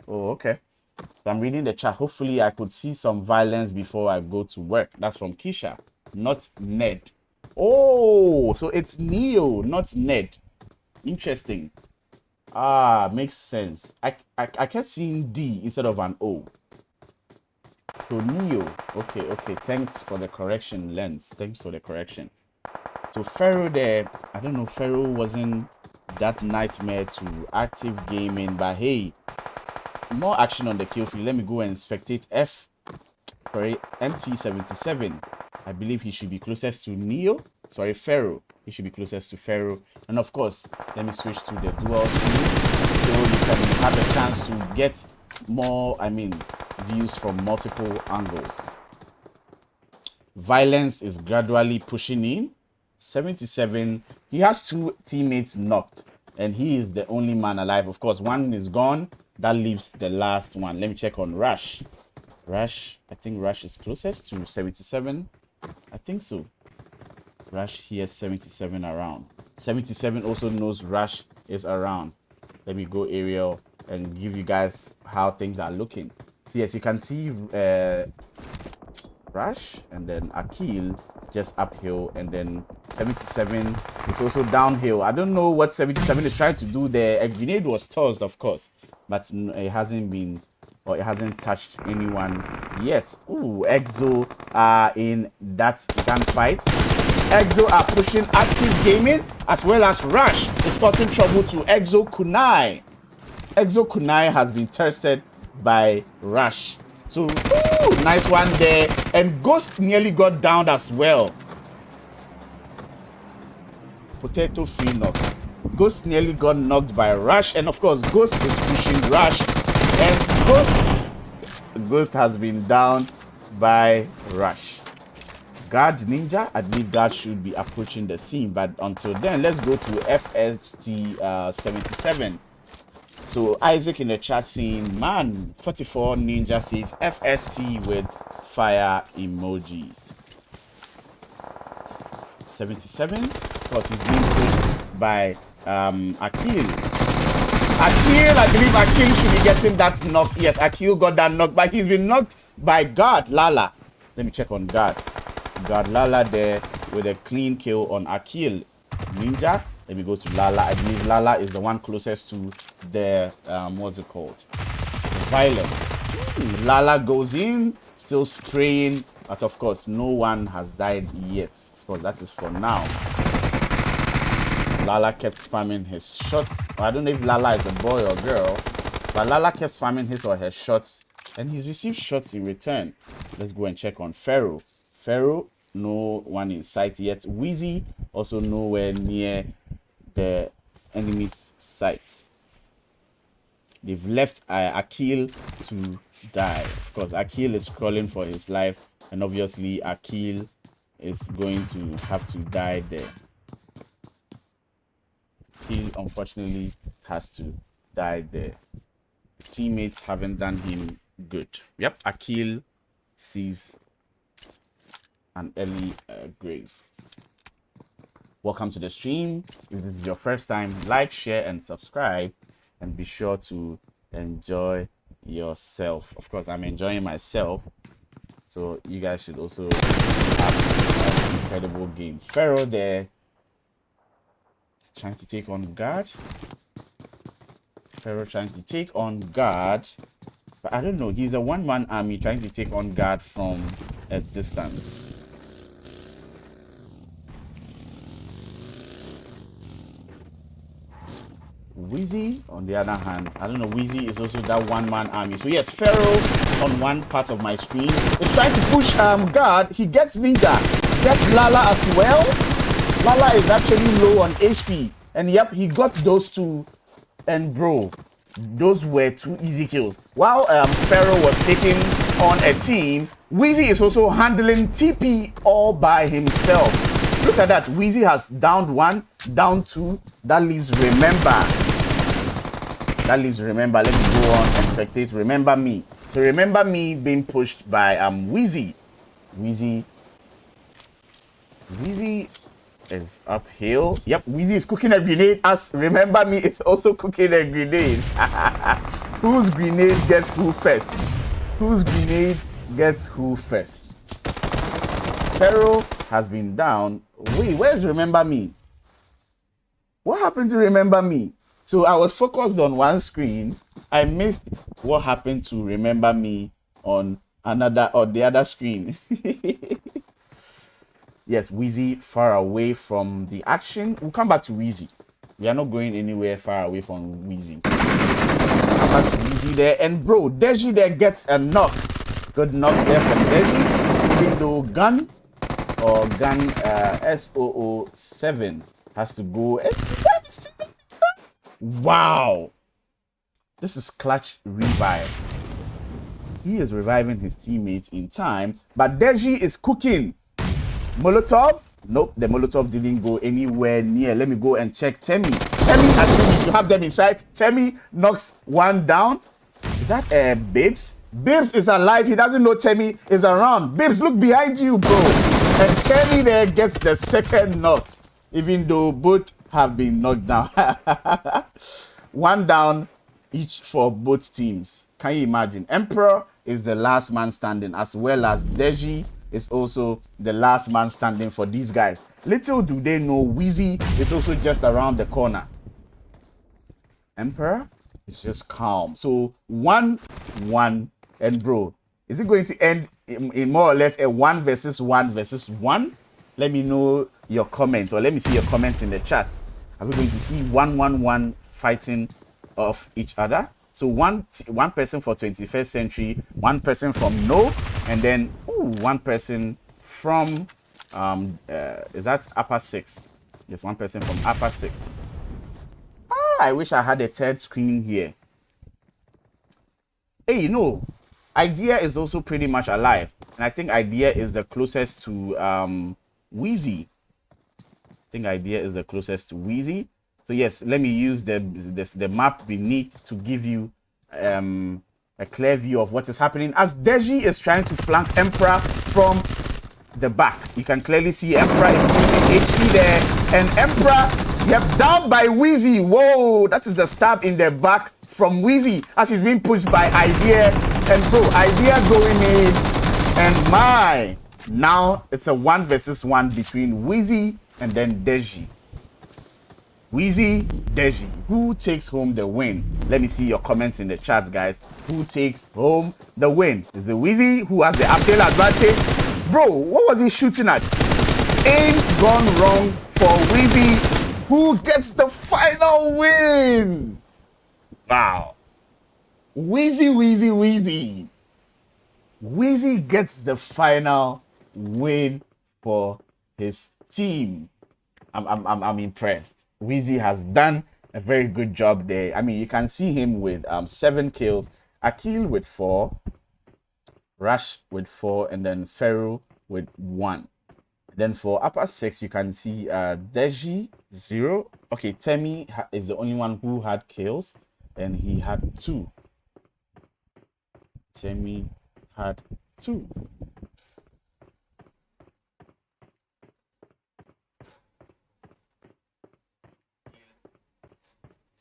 Oh, okay. So I'm reading the chat. Hopefully I could see some violence before I go to work. That's from Keisha, not Ned. Oh, so it's Neo, not Ned. Interesting. Ah, makes sense. I kept seeing D instead of an O. So Neo. Okay. Thanks for the correction, Lens. Thanks for the correction. So Pharaoh there, I don't know, Pharaoh wasn't that nightmare to active gaming, but hey, more action on the kill field. Let me go and spectate NT77. I believe he should be closest to Neo. Sorry, Pharaoh. He should be closest to Pharaoh. And of course, let me switch to the dual screen so you can have a chance to get more, views from multiple angles. Violence is gradually pushing in. 77. He has 2 teammates knocked, and he is the only man alive. Of course, one is gone. That leaves the last one. Let me check on Rush. Rush, I think Rush is closest to 77. I think so. Rush hears 77 around. 77 also knows Rush is around. Let me go aerial and give you guys how things are looking. So yes, you can see Rush and then Akil just uphill, and then 77 is also downhill. I don't know what 77 is trying to do there. A grenade was tossed, of course, but it hasn't been, or it hasn't touched anyone yet. Ooh, Exo are in that gunfight. Exo are pushing active gaming as well as Rush is causing trouble to Exo Kunai. Exo Kunai has been thirsted by Rush. So, ooh, nice one there. And Ghost nearly got downed as well. Potato free knock. Ghost nearly got knocked by Rush. And of course, Ghost is pushing Rush. And Ghost has been downed by Rush. Guard Ninja, I believe Guard should be approaching the scene. But until then, let's go to FST 77. So Isaac in the chat saying, man, 44 Ninja says FST with fire emojis. 77, of course, he's being pushed by Akil. Akil, I believe Akil should be getting that knock. Yes, Akil got that knock, but he's been knocked by Guard Lala. Let me check on Guard. Guard Lala there with a clean kill on Akil. Ninja. Let me go to Lala. I believe Lala is the one closest to the, what's it called? Violence. Lala goes in, still spraying, but of course, no one has died yet. Of course, that is for now. Lala kept spamming his shots. I don't know if Lala is a boy or girl, but Lala kept spamming his or her shots, and he's received shots in return. Let's go and check on Pharaoh. Pharaoh, no one in sight yet. Wheezy, also nowhere near the enemy's sights. They've left Akil to die. Of course, Akil is crawling for his life, and obviously Akil is going to have to die there. He unfortunately has to die there. His teammates haven't done him good. Yep, Akil sees an early grave. Welcome to the stream. If this is your first time, like, share, and subscribe, and be sure to enjoy yourself. Of course, I'm enjoying myself, so you guys should also have an incredible game. Pharaoh there trying to take on Guard. Pharaoh trying to take on Guard, but I don't know. He's a one-man army trying to take on Guard from a distance. Wheezy, on the other hand, I don't know, Wheezy is also that one-man army. So yes, Pharaoh on one part of my screen is trying to push guard. He gets Ninja, gets Lala as well. Lala is actually low on HP. And yep, he got those two. And bro, those were 2 easy kills. While Pharaoh was taking on a team, Wheezy is also handling TP all by himself. Look at that. Wheezy has downed 1, down 2. That leaves Remember. Let me go on and spectate Remember Me. So Remember Me being pushed by Wheezy. Wheezy is uphill. Yep, Wheezy is cooking a grenade as Remember Me is also cooking a grenade. Whose grenade gets who first? Whose grenade gets who first? Pharaoh has been down. Wait, where's Remember Me? What happened to Remember Me? So I was focused on one screen. I missed what happened to Remember Me on another or the other screen. Yes, Wheezy far away from the action. We'll come back to Wheezy. We are not going anywhere far away from Wheezy. Come back to Wheezy there. And bro, Deji there gets a knock. Good knock there from Deji. Even though Gun SOO7 has to go. Wow. This is clutch revive. He is reviving his teammates in time. But Deji is cooking. Molotov? Nope, the Molotov didn't go anywhere near. Let me go and check Temi. Temi, I think you have them in sight. Temi knocks 1 down. Is that Babes? Babes is alive. He doesn't know Temi is around. Babes, look behind you, bro. And Temi there gets the second knock, even though both have been knocked down. 1 down each for both teams. Can you imagine? Emperor is the last man standing, as well as Deji is also the last man standing for these guys. Little do they know, Wheezy is also just around the corner. Emperor is just calm. So 1-1, and bro, is it going to end in more or less a 1 versus 1 versus 1? Let me know your comments, or let me see your comments in the chat. Are we going to see 1-1-1 fighting of each other? So one person for 21st century, 1 person from No, and then 1 person from is that upper 6? Yes, 1 person from upper 6. I wish I had a third screen here. Hey, you know, Idea is also pretty much alive, and I think Idea is the closest to Wheezy. I think Idea is the closest to Wheezy. So yes, let me use the map beneath to give you a clear view of what is happening as Deji is trying to flank Emperor from the back. You can clearly see Emperor is using HP there, and Emperor, yep, down by Wheezy. Whoa, that is a stab in the back from Wheezy as he's being pushed by Idea, and bro, Idea going in, and now it's a 1 versus 1 between Wheezy and then Deji. Wheezy, Deji, who takes home the win? Let me see your comments in the chat, guys. Who takes home the win? Is it Wheezy who has the uphill advantage? Bro, what was he shooting at? Aim gone wrong for Wheezy, who gets the final win. Wow. Wheezy gets the final win for his team. I'm impressed. Wheezy has done a very good job there. I mean, you can see him with 7 kills, Akil with 4, Rush with 4, and then Pharaoh with 1. Then for upper 6, you can see Deji 0. Okay, Temi is the only one who had kills, and he had 2. Temi had 2.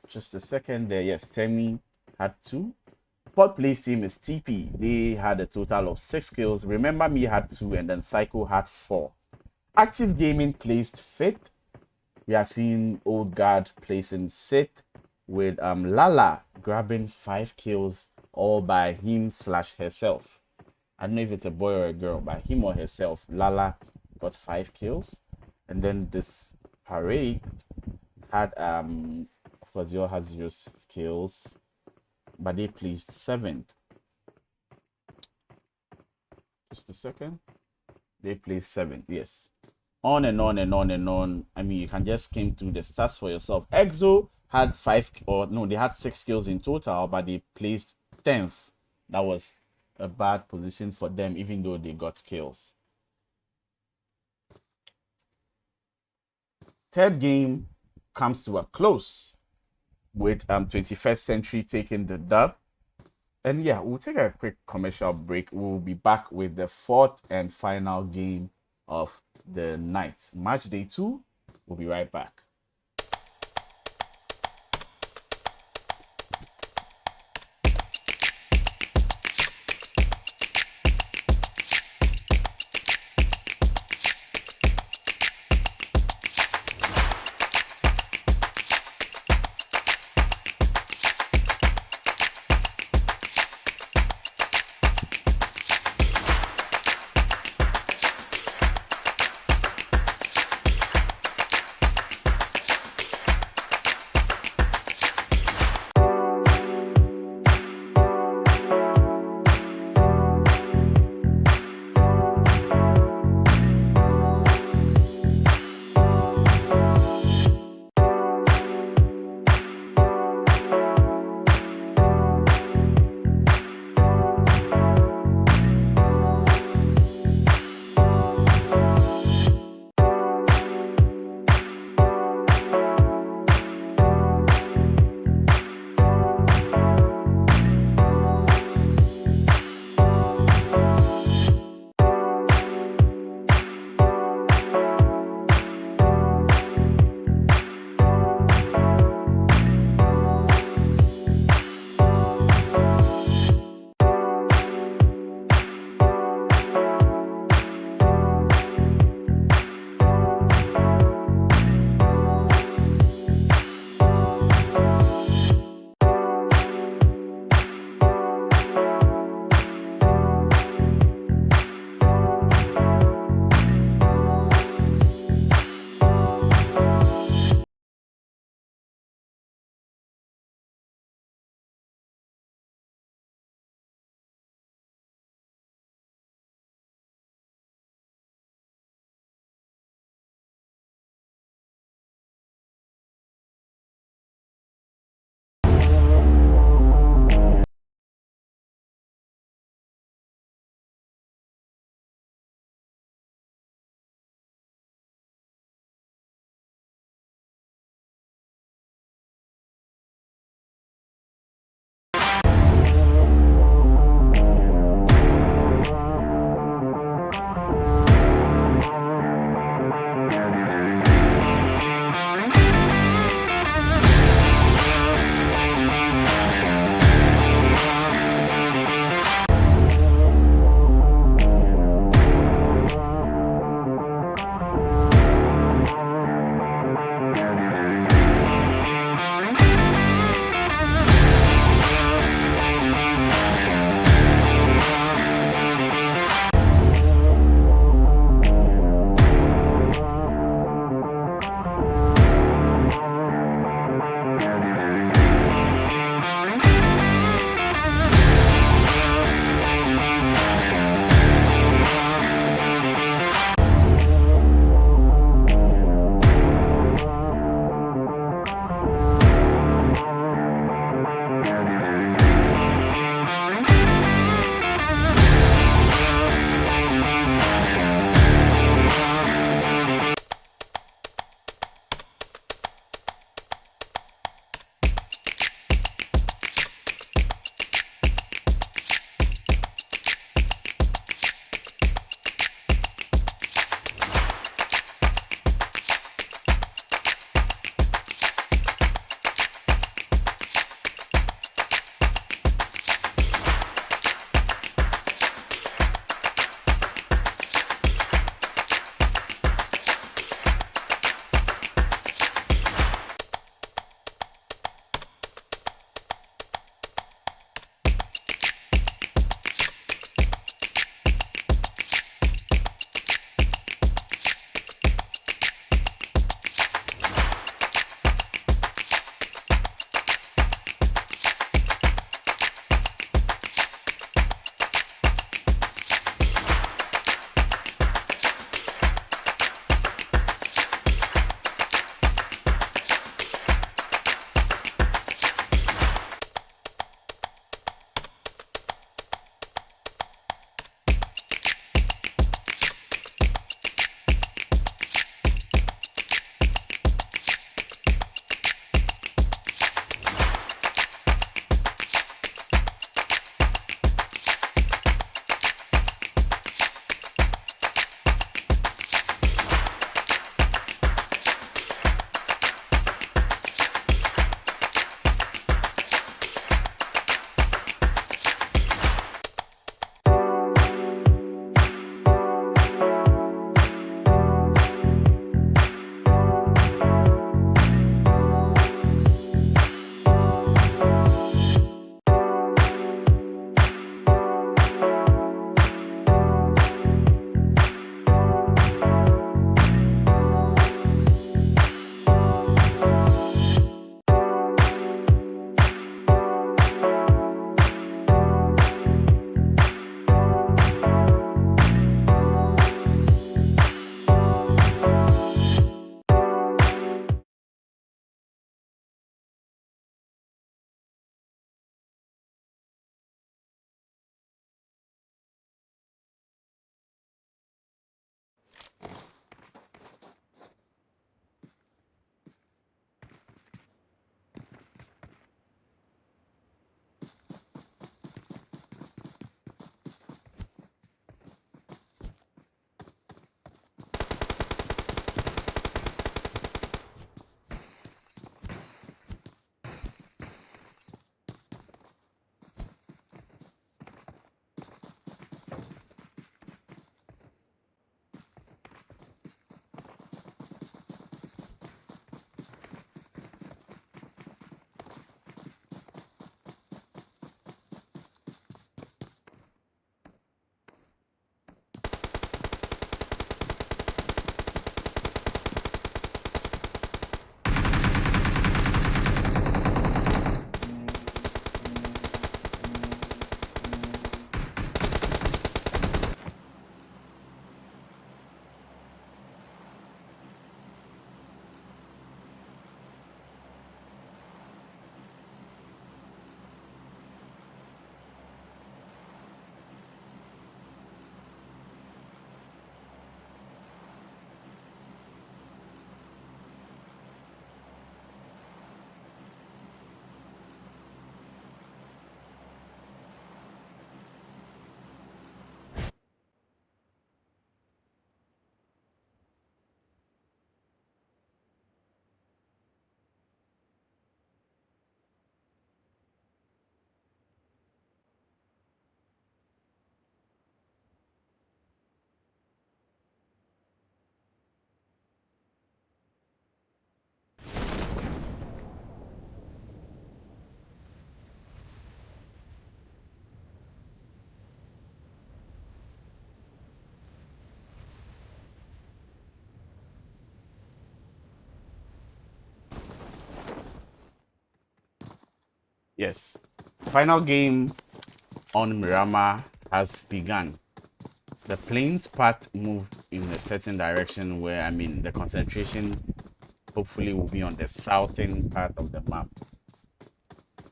Just a second there. Yes, Temi had 2. 4th place team is TP. They had a total of 6 kills. Remember Me had 2, and then Psycho had 4. Active Gaming placed 5th. We are seeing Old Guard placing 6th, with Lala grabbing 5 kills all by him/herself. I don't know if it's a boy or a girl, by him or herself. Lala got 5 kills, and then this Parade had Brazil had 0 kills, but they placed 7th. Just a second. They placed 7th, yes. On and on and on and on. I mean, you can just skim through the stats for yourself. Exo had they had 6 kills in total, but they placed 10th. That was a bad position for them, even though they got kills. Third game comes to a close with 21st Century taking the dub. And yeah, we'll take a quick commercial break. We'll be back with the 4th and final game of the night. Match day 2. We'll be right back. Yes. Final game on Miramar has begun. The planes part moved in a certain direction where, I mean, the concentration hopefully will be on the southern part of the map.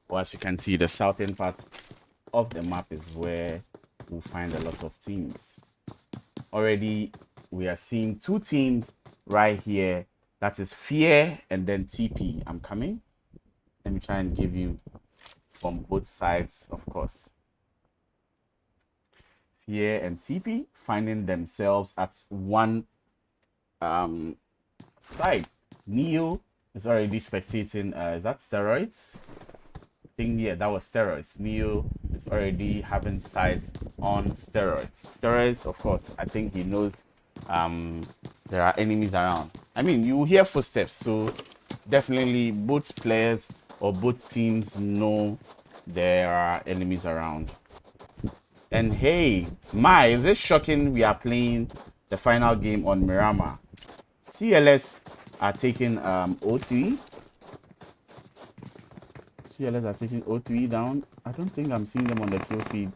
Or as you can see, the southern part of the map is where we'll find a lot of teams. Already, we are seeing two teams right here. That is Fear and then TP. I'm coming. Let me try and give you from both sides, of course. Fear and TP finding themselves at one side. Neo is already spectating. Is that steroids? I think, yeah, that was steroids. Neo is already having sights on steroids. Steroids, of course, I think he knows there are enemies around. I mean, you hear footsteps, so definitely both players or both teams know there are enemies around. And hey, is it shocking we are playing the final game on Miramar? CLS are taking O3. CLS are taking O3 down. I don't think I'm seeing them on the kill feed.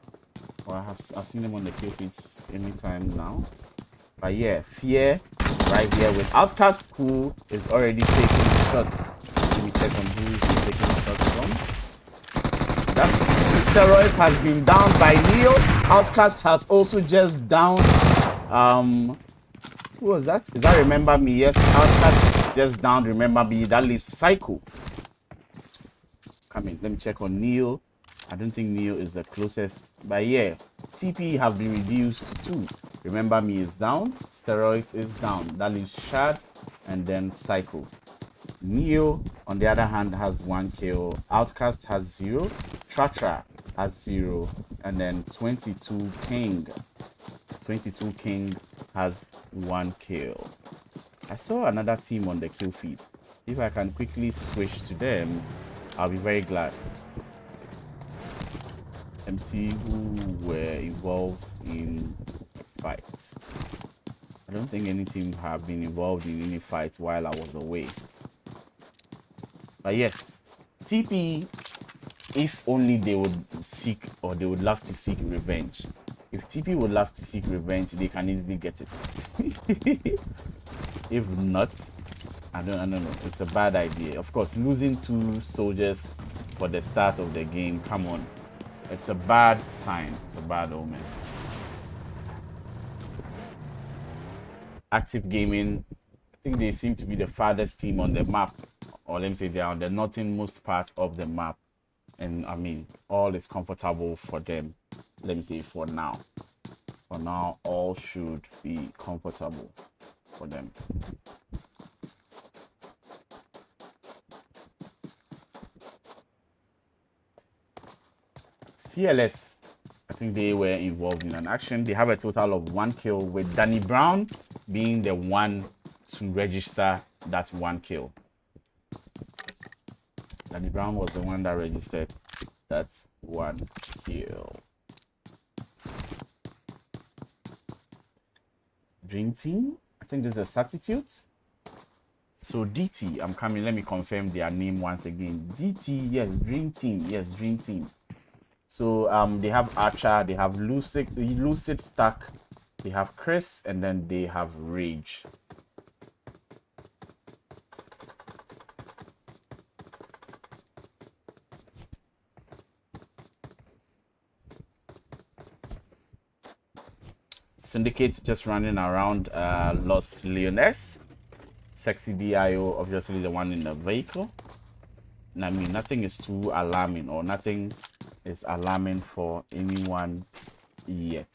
Or I've seen them on the kill feeds anytime now. But yeah, Fear right here with Outcast, who is already taking shots. Let me check on who he's taking shots from. That steroid has been down by Neo. Outcast has also just downed. Who was that? Is that Remember Me? Yes, Outcast just downed Remember Me. That leaves Cycle. Come in. Let me check on Neo. I don't think Neo is the closest. But yeah, TP have been reduced to 2. Remember Me is down. Steroids is down. That leaves Shad and then Cycle. Neo, on the other hand, has 1 kill. Outcast has 0. Tratra has 0. And then 22 King. 22 King has 1 kill. I saw another team on the kill feed. If I can quickly switch to them, I'll be very glad. MC who were involved in a fight. I don't think any team have been involved in any fight while I was away. But yes, TP, if only they would seek or they would love to seek revenge. If TP would love to seek revenge, they can easily get it. If not, I don't know. It's a bad idea. Of course, losing 2 soldiers for the start of the game, come on. It's a bad sign. It's a bad omen. Active Gaming, I think they seem to be the farthest team on the map. Or let me say they are on the northernmost part of the map. And I mean, all is comfortable for them. Let me say for now. For now, all should be comfortable for them. CLS, I think they were involved in an action. They have a total of 1 kill, with Danny Brown being the one to register that 1 kill. Danny Brown was the one that registered that 1 kill. DreamTeam, I think this is a substitute. So DT, I'm coming. Let me confirm their name once again. DT, yes, DreamTeam, yes, DreamTeam. So they have Archer, they have Lucid Stack, they have Chris, and then they have Rage. Syndicate just running around Los Leones. Sexy DIO, obviously the one in the vehicle. And I mean, nothing is too alarming, or nothing is alarming for anyone yet.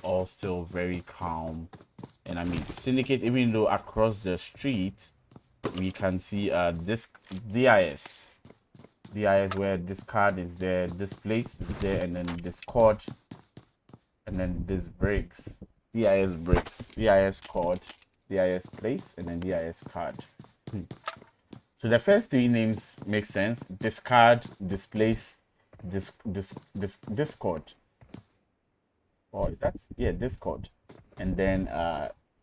All still very calm. And I mean, Syndicate, even though across the street we can see this DIS where this card is there, this place is there, and then this cord, and then this bricks. DIS bricks, DIS cord, DIS place, and then DIS card. So the first 3 names make sense. Discard, displace, Discord. Or is that? Yeah, Discord. And then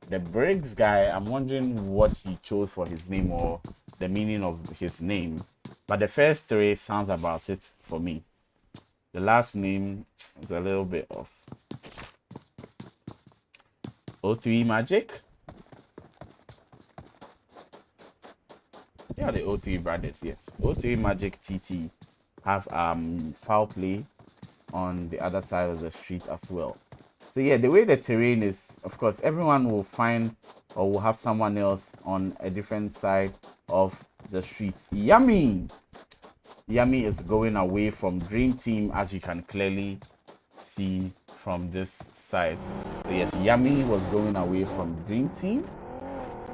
The Briggs guy, I'm wondering what he chose for his name or the meaning of his name. But the first three sounds about it for me. The last name is a little bit off. O3 Magic? Yeah, the O3 brothers, yes. O3 Magic TT have FowlPlay on the other side of the street as well. So yeah, the way the terrain is, of course, everyone will find or will have someone else on a different side of the street. Yummy! Yummy is going away from DreamTeam, as you can clearly see from this side. So yes, Yummy was going away from DreamTeam.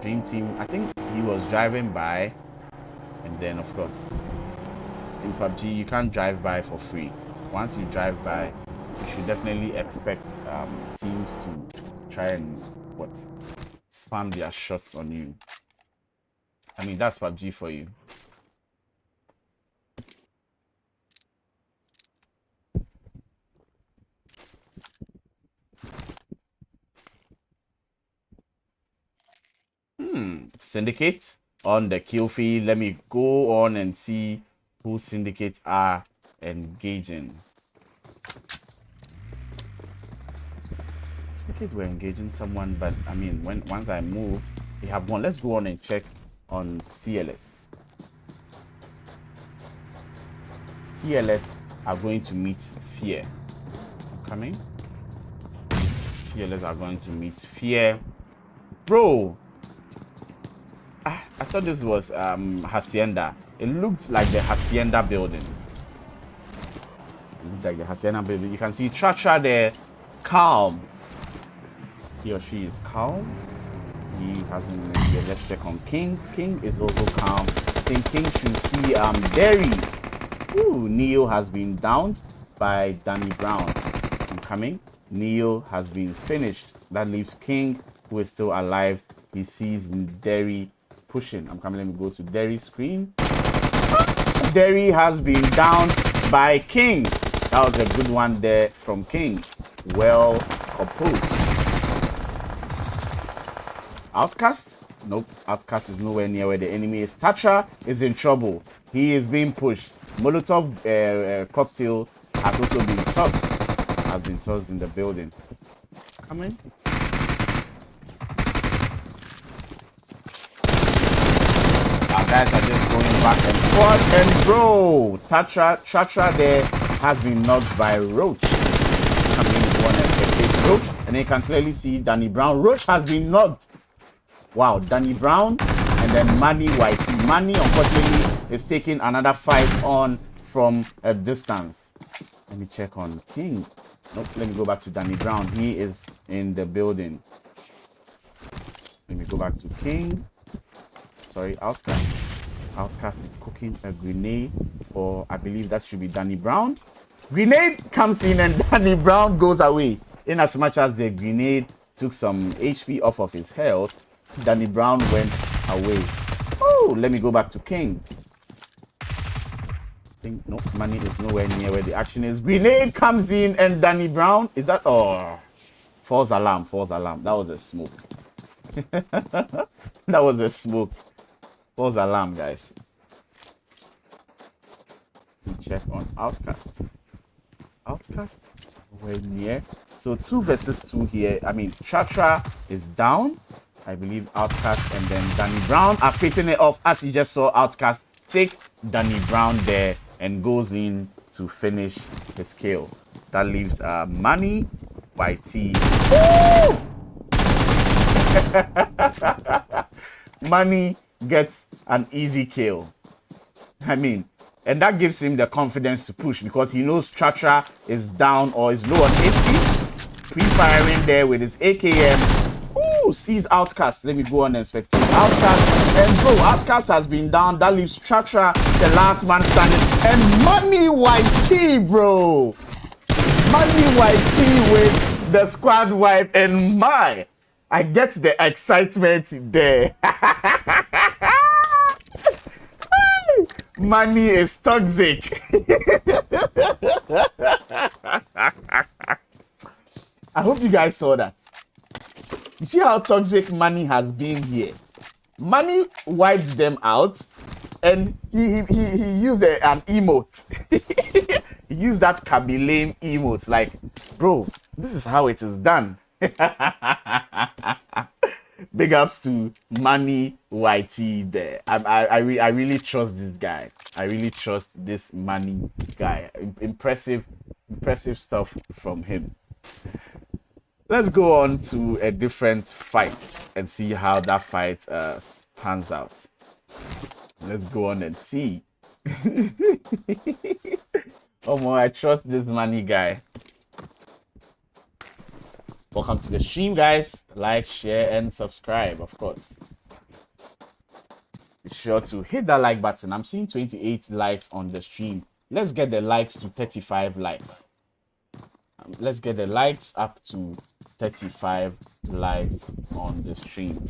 DreamTeam, I think he was driving by, and then of course, in PUBG, you can't drive by for free. Once you drive by, you should definitely expect teams to try and spam their shots on you. I mean, that's PUBG for you. Syndicate on the kill feed. Let me go on and see who Syndicate are engaging. Syndicates were engaging someone, but I mean, once I moved, they have won. Let's go on and check on CLS. CLS are going to meet Fear. Coming. CLS are going to meet Fear. Bro, I thought this was Hacienda. It looked like the Hacienda building. It looked like the Hacienda building. You can see Chacha there, calm. He or she is calm. He hasn't. Yeah, let's check on King. King is also calm. I think King should see Derry. Ooh, Neo has been downed by Danny Brown. I'm coming. Neo has been finished. That leaves King, who is still alive. He sees Derry pushing. I'm coming. Let me go to Derry's screen. Derry has been downed by King. That was a good one there from King. Well composed. Outcast? Nope. Outcast is nowhere near where the enemy is. Thatcher is in trouble. He is being pushed. Molotov cocktail has also been tossed. Has been tossed in the building. Come in. Our guys are just going back and forth. And bro, Thatcher there has been knocked by Roach. Coming in one and Roach. And then you can clearly see Danny Brown. Roach has been knocked. Wow, Danny Brown and then Manny Whitey. Manny, unfortunately, is taking another fight on from a distance. Let me check on King. Nope, let me go back to Danny Brown. He is in the building. Let me go back to King. Sorry, Outcast. Outcast is cooking a grenade for, I believe that should be Danny Brown. Grenade comes in and Danny Brown goes away. In as much as the grenade took some HP off of his health, Danny Brown went away. Oh, let me go back to King. I think, nope, Manny is nowhere near where the action is. Grenade comes in and Danny Brown, is that, oh, false alarm. That was a smoke. That was a smoke. False alarm, guys. We check on Outcast. Outcast, nowhere near. So 2 versus 2 here. I mean, Chatra is down. I believe Outcast and then Danny Brown are facing it off. As you just saw, Outcast take Danny Brown there and goes in to finish his kill. That leaves Manny YT. Manny gets an easy kill. I mean, and that gives him the confidence to push because he knows Chatra is down or is low on HP. Pre-firing there with his AKM. Ooh, sees Outcast. Let me go on and spectate Outcast. And bro, Outcast has been down. That leaves Chatra, the last man standing. And Manny YT, bro. Manny YT with the squad wipe. And I get the excitement there. Manny is toxic. I hope you guys saw that. You see how toxic Money has been here. Money wiped them out, and he used an emote. He used that Kabilame emote. Like, bro, this is how it is done. Big ups to Money YT there. I really trust this guy. I really trust this Money guy. Impressive stuff from him. Let's go on to a different fight and see how that fight pans out. Let's go on and see. Oh, I trust this Money guy. Welcome to the stream, guys. Like, share, and subscribe, of course. Be sure to hit that like button. I'm seeing 28 likes on the stream. Let's get the likes to 35 likes. Let's get the likes up to 35 likes on the stream.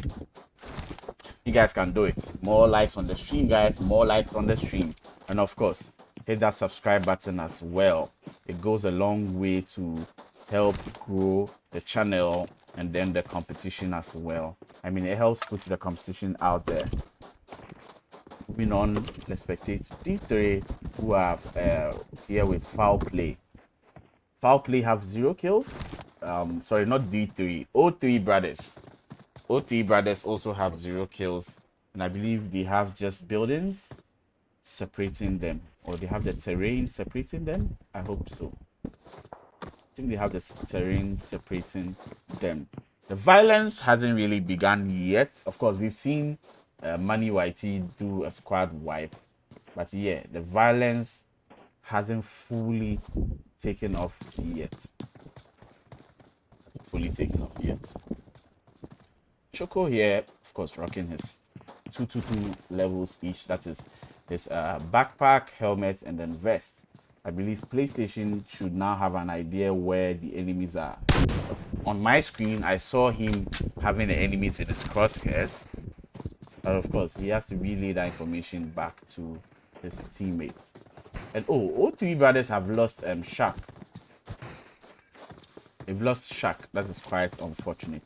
You guys can do it. More likes on the stream, guys. More likes on the stream. And of course, hit that subscribe button as well. It goes a long way to help grow the channel and then the competition as well. I mean, it helps put the competition out there. Moving on, let's spectate D3, who have here with FowlPlay. FowlPlay have 0 kills. Sorry, not D3. O3 brothers. O3 brothers also have 0 kills, and I believe they have just buildings separating them, or they have the terrain separating them. I hope so. I think they have the terrain separating them. The violence hasn't really begun yet. Of course, we've seen Money YT do a squad wipe, but yeah, the violence hasn't fully taken off yet. Choco here, of course, rocking his 222 levels each. That is his backpack, helmet, and then vest. I believe PlayStation should now have an idea where the enemies are. On my screen, I saw him having the enemies in his crosshairs. But of course, he has to relay that information back to his teammates. And oh, O3 brothers have lost Shaq. They've lost Shaq. That is quite unfortunate.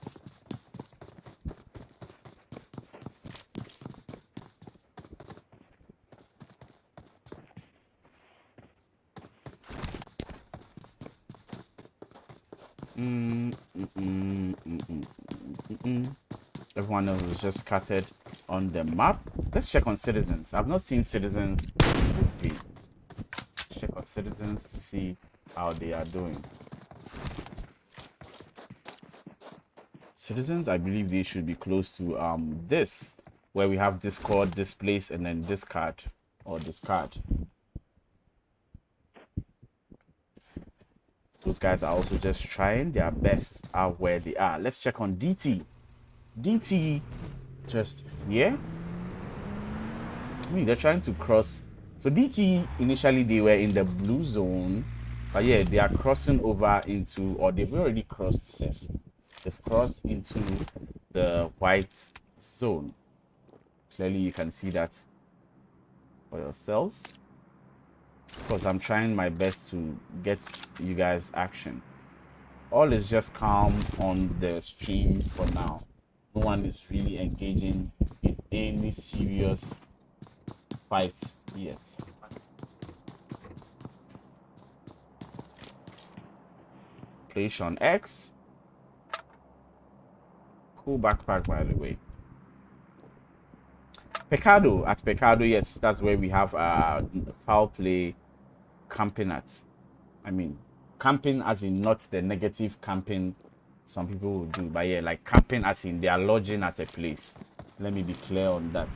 Everyone else is just scattered on the map. Let's check on Citizens. I've not seen Citizens in this game. Let's check on Citizens to see how they are doing. Citizens, I believe they should be close to this, where we have Discord, displace, and then discard or discard. Those guys are also just trying their best out where they are. Let's check on DT. DT just here. I mean, they're trying to cross. So DT, initially they were in the blue zone, but yeah, they are crossing over into, or they've already crossed safe. They've crossed into the white zone. Clearly you can see that for yourselves. Of course, I'm trying my best to get you guys action. All is just calm on the stream for now. No one is really engaging in any serious fights yet. PlayStation X. Cool backpack, by the way. Pecado. At Pecado, yes, that's where we have FowlPlay camping at. I mean, camping as in not the negative camping some people will do, but yeah, like camping as in they are lodging at a place. Let me be clear on that.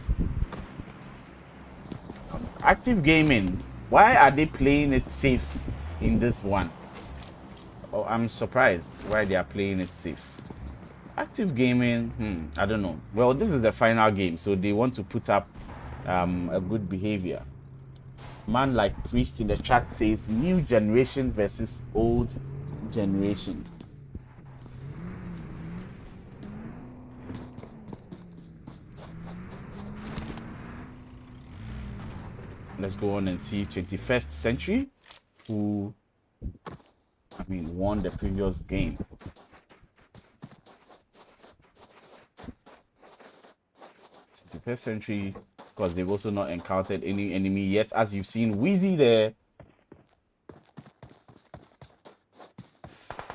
Active Gaming, why are they playing it safe in this one? Oh, I'm surprised why they are playing it safe. Active Gaming, I don't know. Well, this is the final game, so they want to put up a good behavior. Man like Priest in the chat says new generation versus old generation. Let's go on and see 21st Century, who, I mean, won the previous game. Per sentry, of course, they've also not encountered any enemy yet. As you've seen, Wheezy there.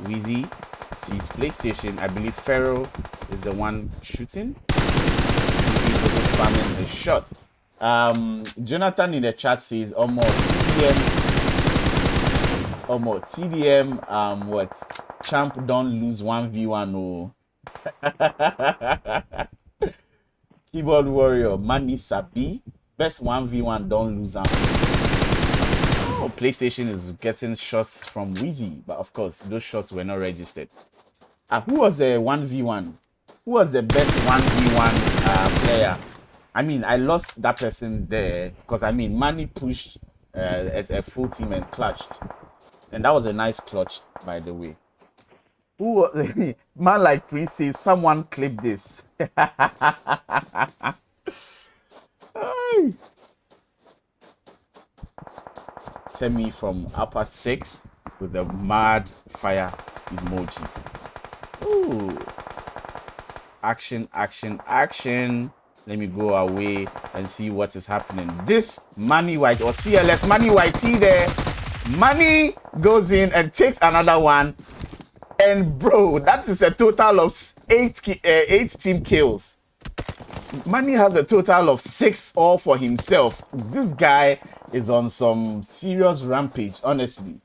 Wheezy sees PlayStation. I believe Pharaoh is the one shooting. Wheezy is also spamming the shot. Jonathan in the chat says, almost TDM, what? Champ don't lose 1v1, oh. Keyboard warrior, Mani Sabi. Best 1v1, don't lose them. Oh, PlayStation is getting shots from Wheezy, but of course, those shots were not registered. Who was the 1v1? Who was the best 1v1 player? I mean, I lost that person there because, I mean, Mani pushed a full team and clutched. And that was a nice clutch, by the way. Who man like Prince says, someone clip this. Send me from upper 6 with a mad fire emoji. Ooh. Action, action, action. Let me go away and see what is happening. This Money White or CLS Money YT there. Money goes in and takes another one. And bro, that is a total of 8 team kills. Money has a total of 6 all for himself. This guy is on some serious rampage, honestly.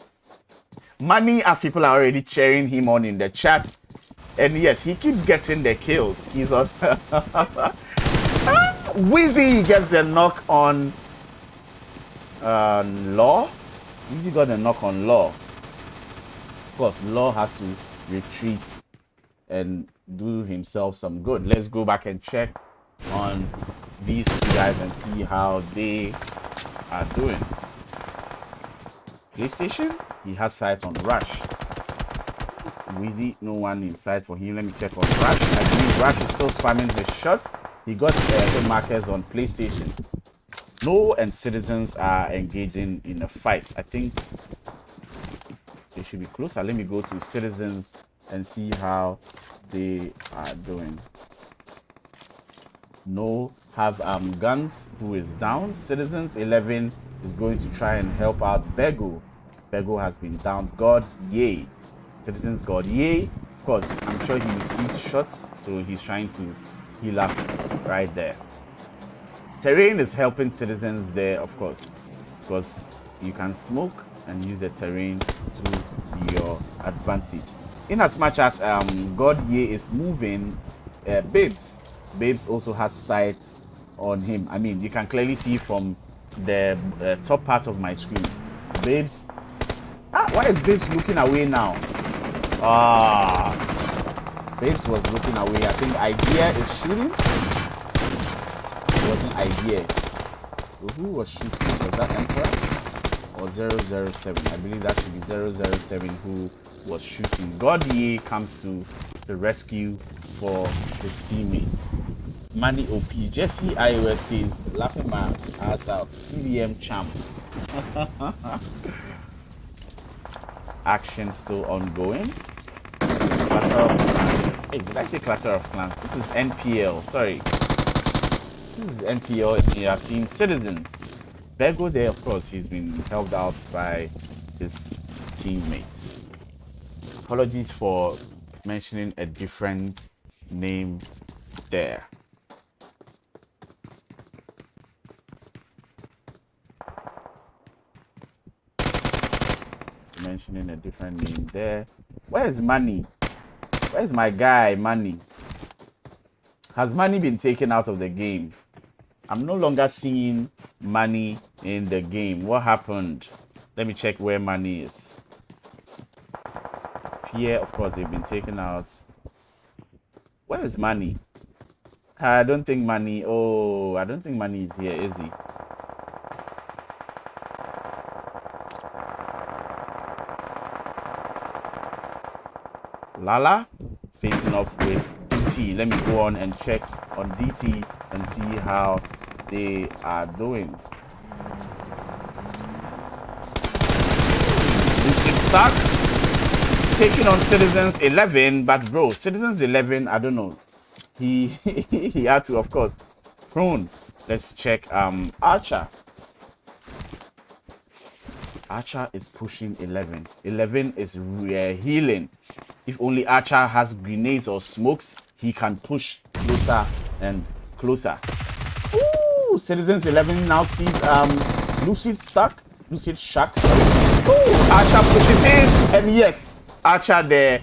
Money, as people are already cheering him on in the chat. And yes, he keeps getting the kills. He's on. Wheezy gets the knock on Law. Wheezy got the knock on Law. Of course, Law has to retreat and do himself some good. Let's go back and check on these two guys and see how they are doing. PlayStation, he has sight on Rush. Wheezy, no one in sight for him. Let me check on Rush. I believe Rush is still spamming his shots. He got hit markers on PlayStation. No, and Citizens are engaging in a fight. I think they should be closer. Let me go to Citizens and see how they are doing. No have Guns, who is down. Citizens 11 is going to try and help out Bego. Bego has been down. God, yay. Citizens, God, yay. Of course, I'm sure he received shots, so he's trying to heal up right there. Terrain is helping Citizens there, of course, because you can smoke and use the terrain to your advantage. In as much as God Ye is moving, Babes also has sight on him. I mean, you can clearly see from the top part of my screen. Babes, why is Babes looking away now? Babes was looking away. I think Idea is shooting. It wasn't Idea. So who was shooting? Was that Emperor or 007? I believe that should be 007 who was shooting. Godier comes to the rescue for his teammates. Money OP. Jesse iOS says, laughing my ass out. CDM champ. Action still ongoing. Clatter of Clans. Hey, did I say Clatter of Clans? This is NPL. Sorry. This is NPL and you have seen Citizens. Bego there, of course, he's been helped out by his teammates. Apologies for mentioning a different name there. Mentioning a different name there. Where's Money? Where's my guy, Money? Has Money been taken out of the game? I'm no longer seeing Money in the game. What happened? Let me check where Money is. Fear, of course, they've been taken out. Where is Money? I don't think Money. Oh, I don't think Money is here, is he? Lala facing off with DT. Let me go on and check on DT and see how they are doing. Stuck taking on Citizens 11, but bro, Citizens 11, I don't know. He had to, of course, prone. Let's check Archer. Archer is pushing 11. 11 is healing. If only Archer has grenades or smokes, he can push closer and closer. Ooh, Citizens 11 now sees Lucid Shark. Ooh, Archer pushes in, and yes, Archer there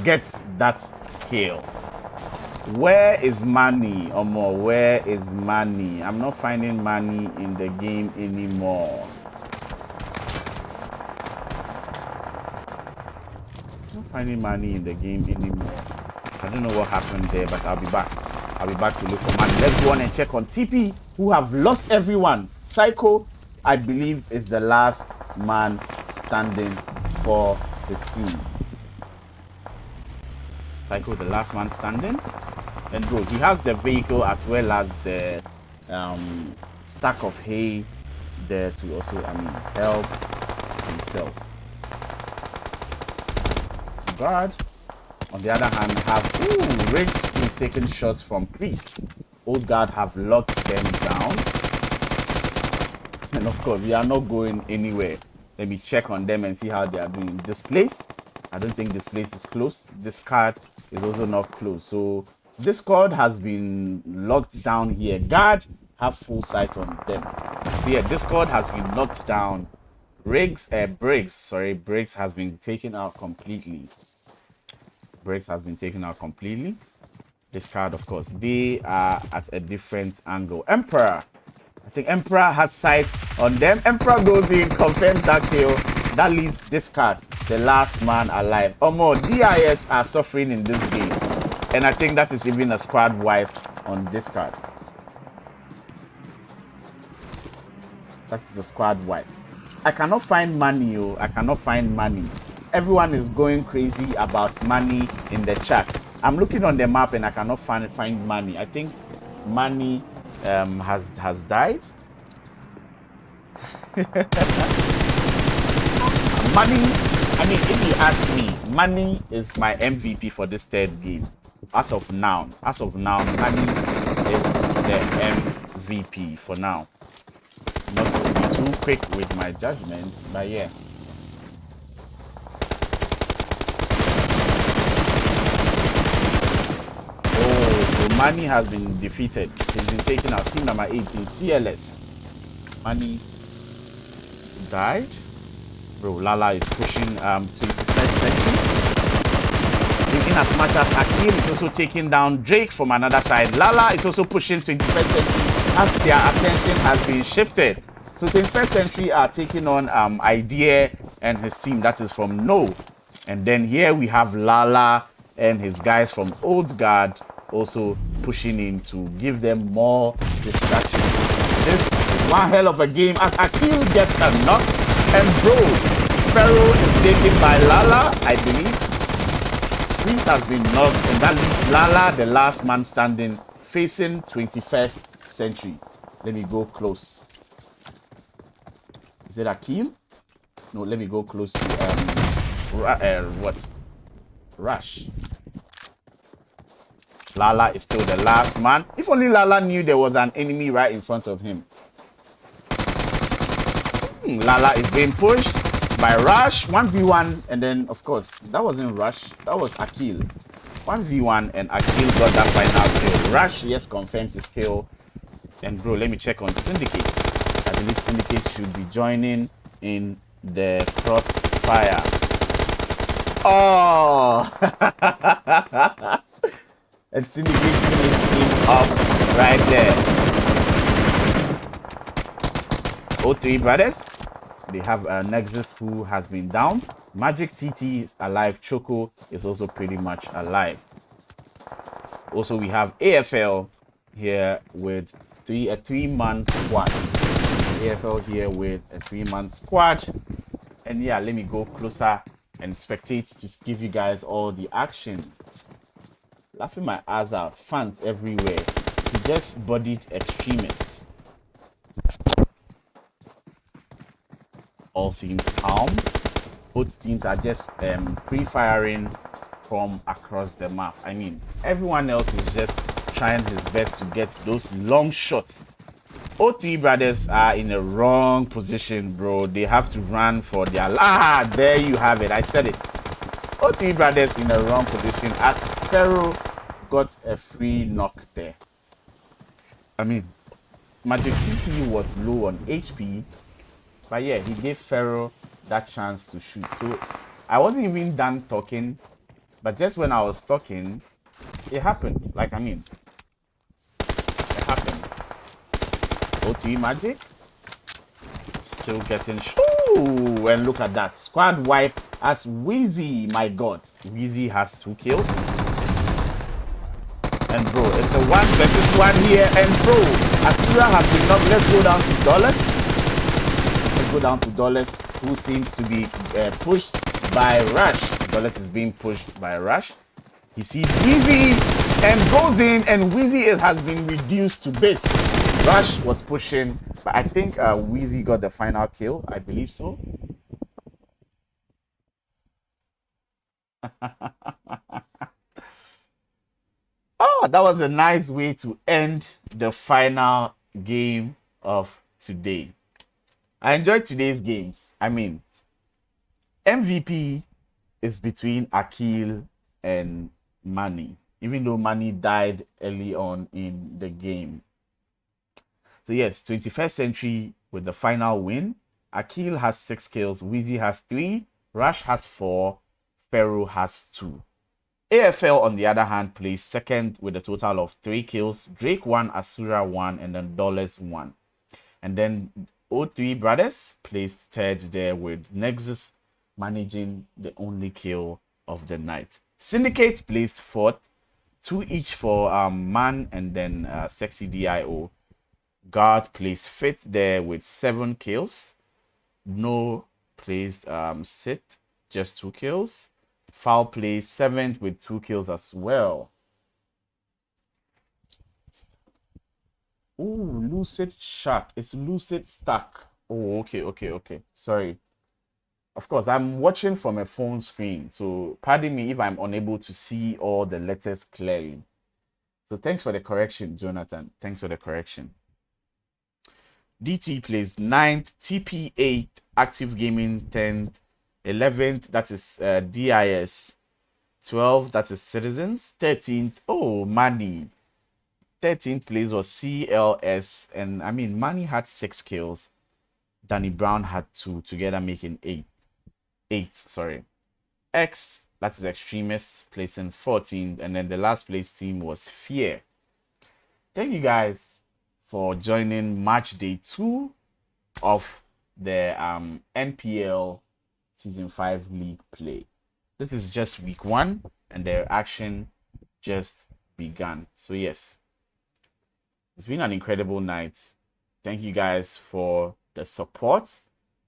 gets that kill. Where is money, Omo? Where is money? I'm not finding money in the game anymore. Not finding money in the game anymore. I don't know what happened there, but I'll be back. I'll be back to look for money. Let's go on and check on TP, who have lost everyone. Psycho, I believe, is the last man standing for his team. Psycho, the last man standing. And bro, he has the vehicle as well as the stack of hay there to also, help himself. Guard, on the other hand, have Riggs, who's taking shots from Priest. Old Guard have locked them down. And of course, we are not going anywhere. Let me check on them and see how they are doing. This place, I don't think this place is close. This card is also not close. So this squad has been locked down here. Guard have full sight on them. Yeah, this squad has been locked down. Briggs has been taken out completely. Briggs has been taken out completely. This card, of course, they are at a different angle. Emperor, I think Emperor has sight on them. Emperor goes in, confirms that kill. That leaves this card, the last man alive. Omo, DIS are suffering in this game. And I think that is even a squad wipe on this card. That is a squad wipe. I cannot find money, oh. I cannot find money. Everyone is going crazy about money in the chat. I'm looking on the map and I cannot find money. I think money has died. Money, if you ask me, money is my MVP for this third game. As of now, money is the MVP for now. Not to be too quick with my judgments, but yeah. Oh, so Money has been defeated. He's been taken out. Team number 18, CLS. Money died. Bro, Lala is pushing 21st century. In as much as Akim is also taking down Drake from another side. Lala is also pushing 21st century as their attention has been shifted. So 21st century are taking on Idea and his team, that is from No. And then here we have Lala and his guys from Old Guard also pushing in to give them more distraction. This is one hell of a game as Akil gets a knock. And bro, Pharaoh is taken by Lala, I believe. Priest has been knocked, and that leaves Lala, the last man standing, facing 21st century. Let me go close. Is it Akeem? No, let me go close to what? Rush. Lala is still the last man. If only Lala knew there was an enemy right in front of him. Lala is being pushed by Rush, 1v1, and then of course that wasn't Rush, that was Akil. 1v1 and Akil got that final kill. Rush, yes, confirms his kill. And bro, let me check on Syndicate. I believe Syndicate should be joining in the crossfire. Oh! And Syndicate finished him off right there. 03 brothers. They have Nexus, who has been down. Magic TT is alive. Choco is also pretty much alive. Also, we have AFL here with a three-man squad. AFL here with a three-man squad. And yeah, let me go closer and spectate to give you guys all the action. Laughing my ass out. Fans everywhere. He just bodied Extremists. All seems calm. Both teams are just pre-firing from across the map. I mean, everyone else is just trying his best to get those long shots. O3 brothers are in a wrong position, bro. They have to run for their... there you have it. I said it. O3 brothers in a wrong position as Pharaoh got a free knock there. I mean, Magic TT was low on HP, but yeah, he gave Pharaoh that chance to shoot. So I wasn't even done talking, but just when I was talking, it happened. Like, I mean, it happened. O3 Magic still getting... Ooh, and look at that. Squad wipe as Wheezy. My God. Wheezy has 2 kills. And bro, it's a 1 versus 1 here. And bro, Asura has been knocked. Let's go down to Dollars. Let's go down to Dollars, who seems to be pushed by Rush. Dollars is being pushed by Rush. He sees Wheezy and goes in, and Wheezy has been reduced to bits. Rush was pushing, but I think Wheezy got the final kill. I believe so. Oh, that was a nice way to end the final game of today. I enjoyed today's games. I mean, MVP is between Akil and Manny, even though Manny died early on in the game. So yes, 21st Century with the final win. Akil has 6 kills, Wheezy has 3, Rush has 4, Pharaoh has 2. AFL, on the other hand, placed second with a total of 3 kills. Drake 1, Asura 1, and then Dollars 1. And then O3 Brothers placed third there with Nexus managing the only kill of the night. Syndicate placed fourth, 2 each for Man and then Sexy DIO. Guard placed 5th there with 7 kills. No placed 6th, just 2 kills. FowlPlay 7th with 2 kills as well. Ooh, Lucid Shark. It's Lucid Stack. Oh, okay. Sorry. Of course, I'm watching from a phone screen, so pardon me if I'm unable to see all the letters clearly. So thanks for the correction, Jonathan. Thanks for the correction. DT plays 9th, TP 8th, Active Gaming 10th, 11th, that is DIS, 12th, that is Citizens, 13th, oh, Manny. 13th place was CLS, and I mean, Manny had 6 kills. Danny Brown had 2, together making 8. Sorry. X, that is Extremists, placing 14th, and then the last place team was Fear. Thank you guys for joining match day 2 of the NPL Season 5 League play. This is just week 1, and the action just began. So yes, it's been an incredible night. Thank you guys for the support.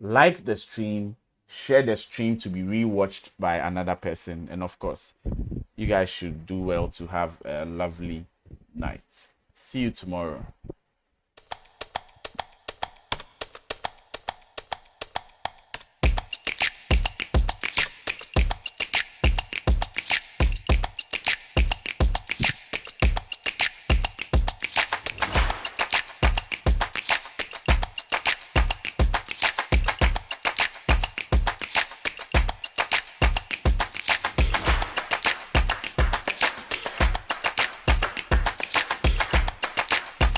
Like the stream, share the stream to be rewatched by another person, and of course, you guys should do well to have a lovely night. See you tomorrow.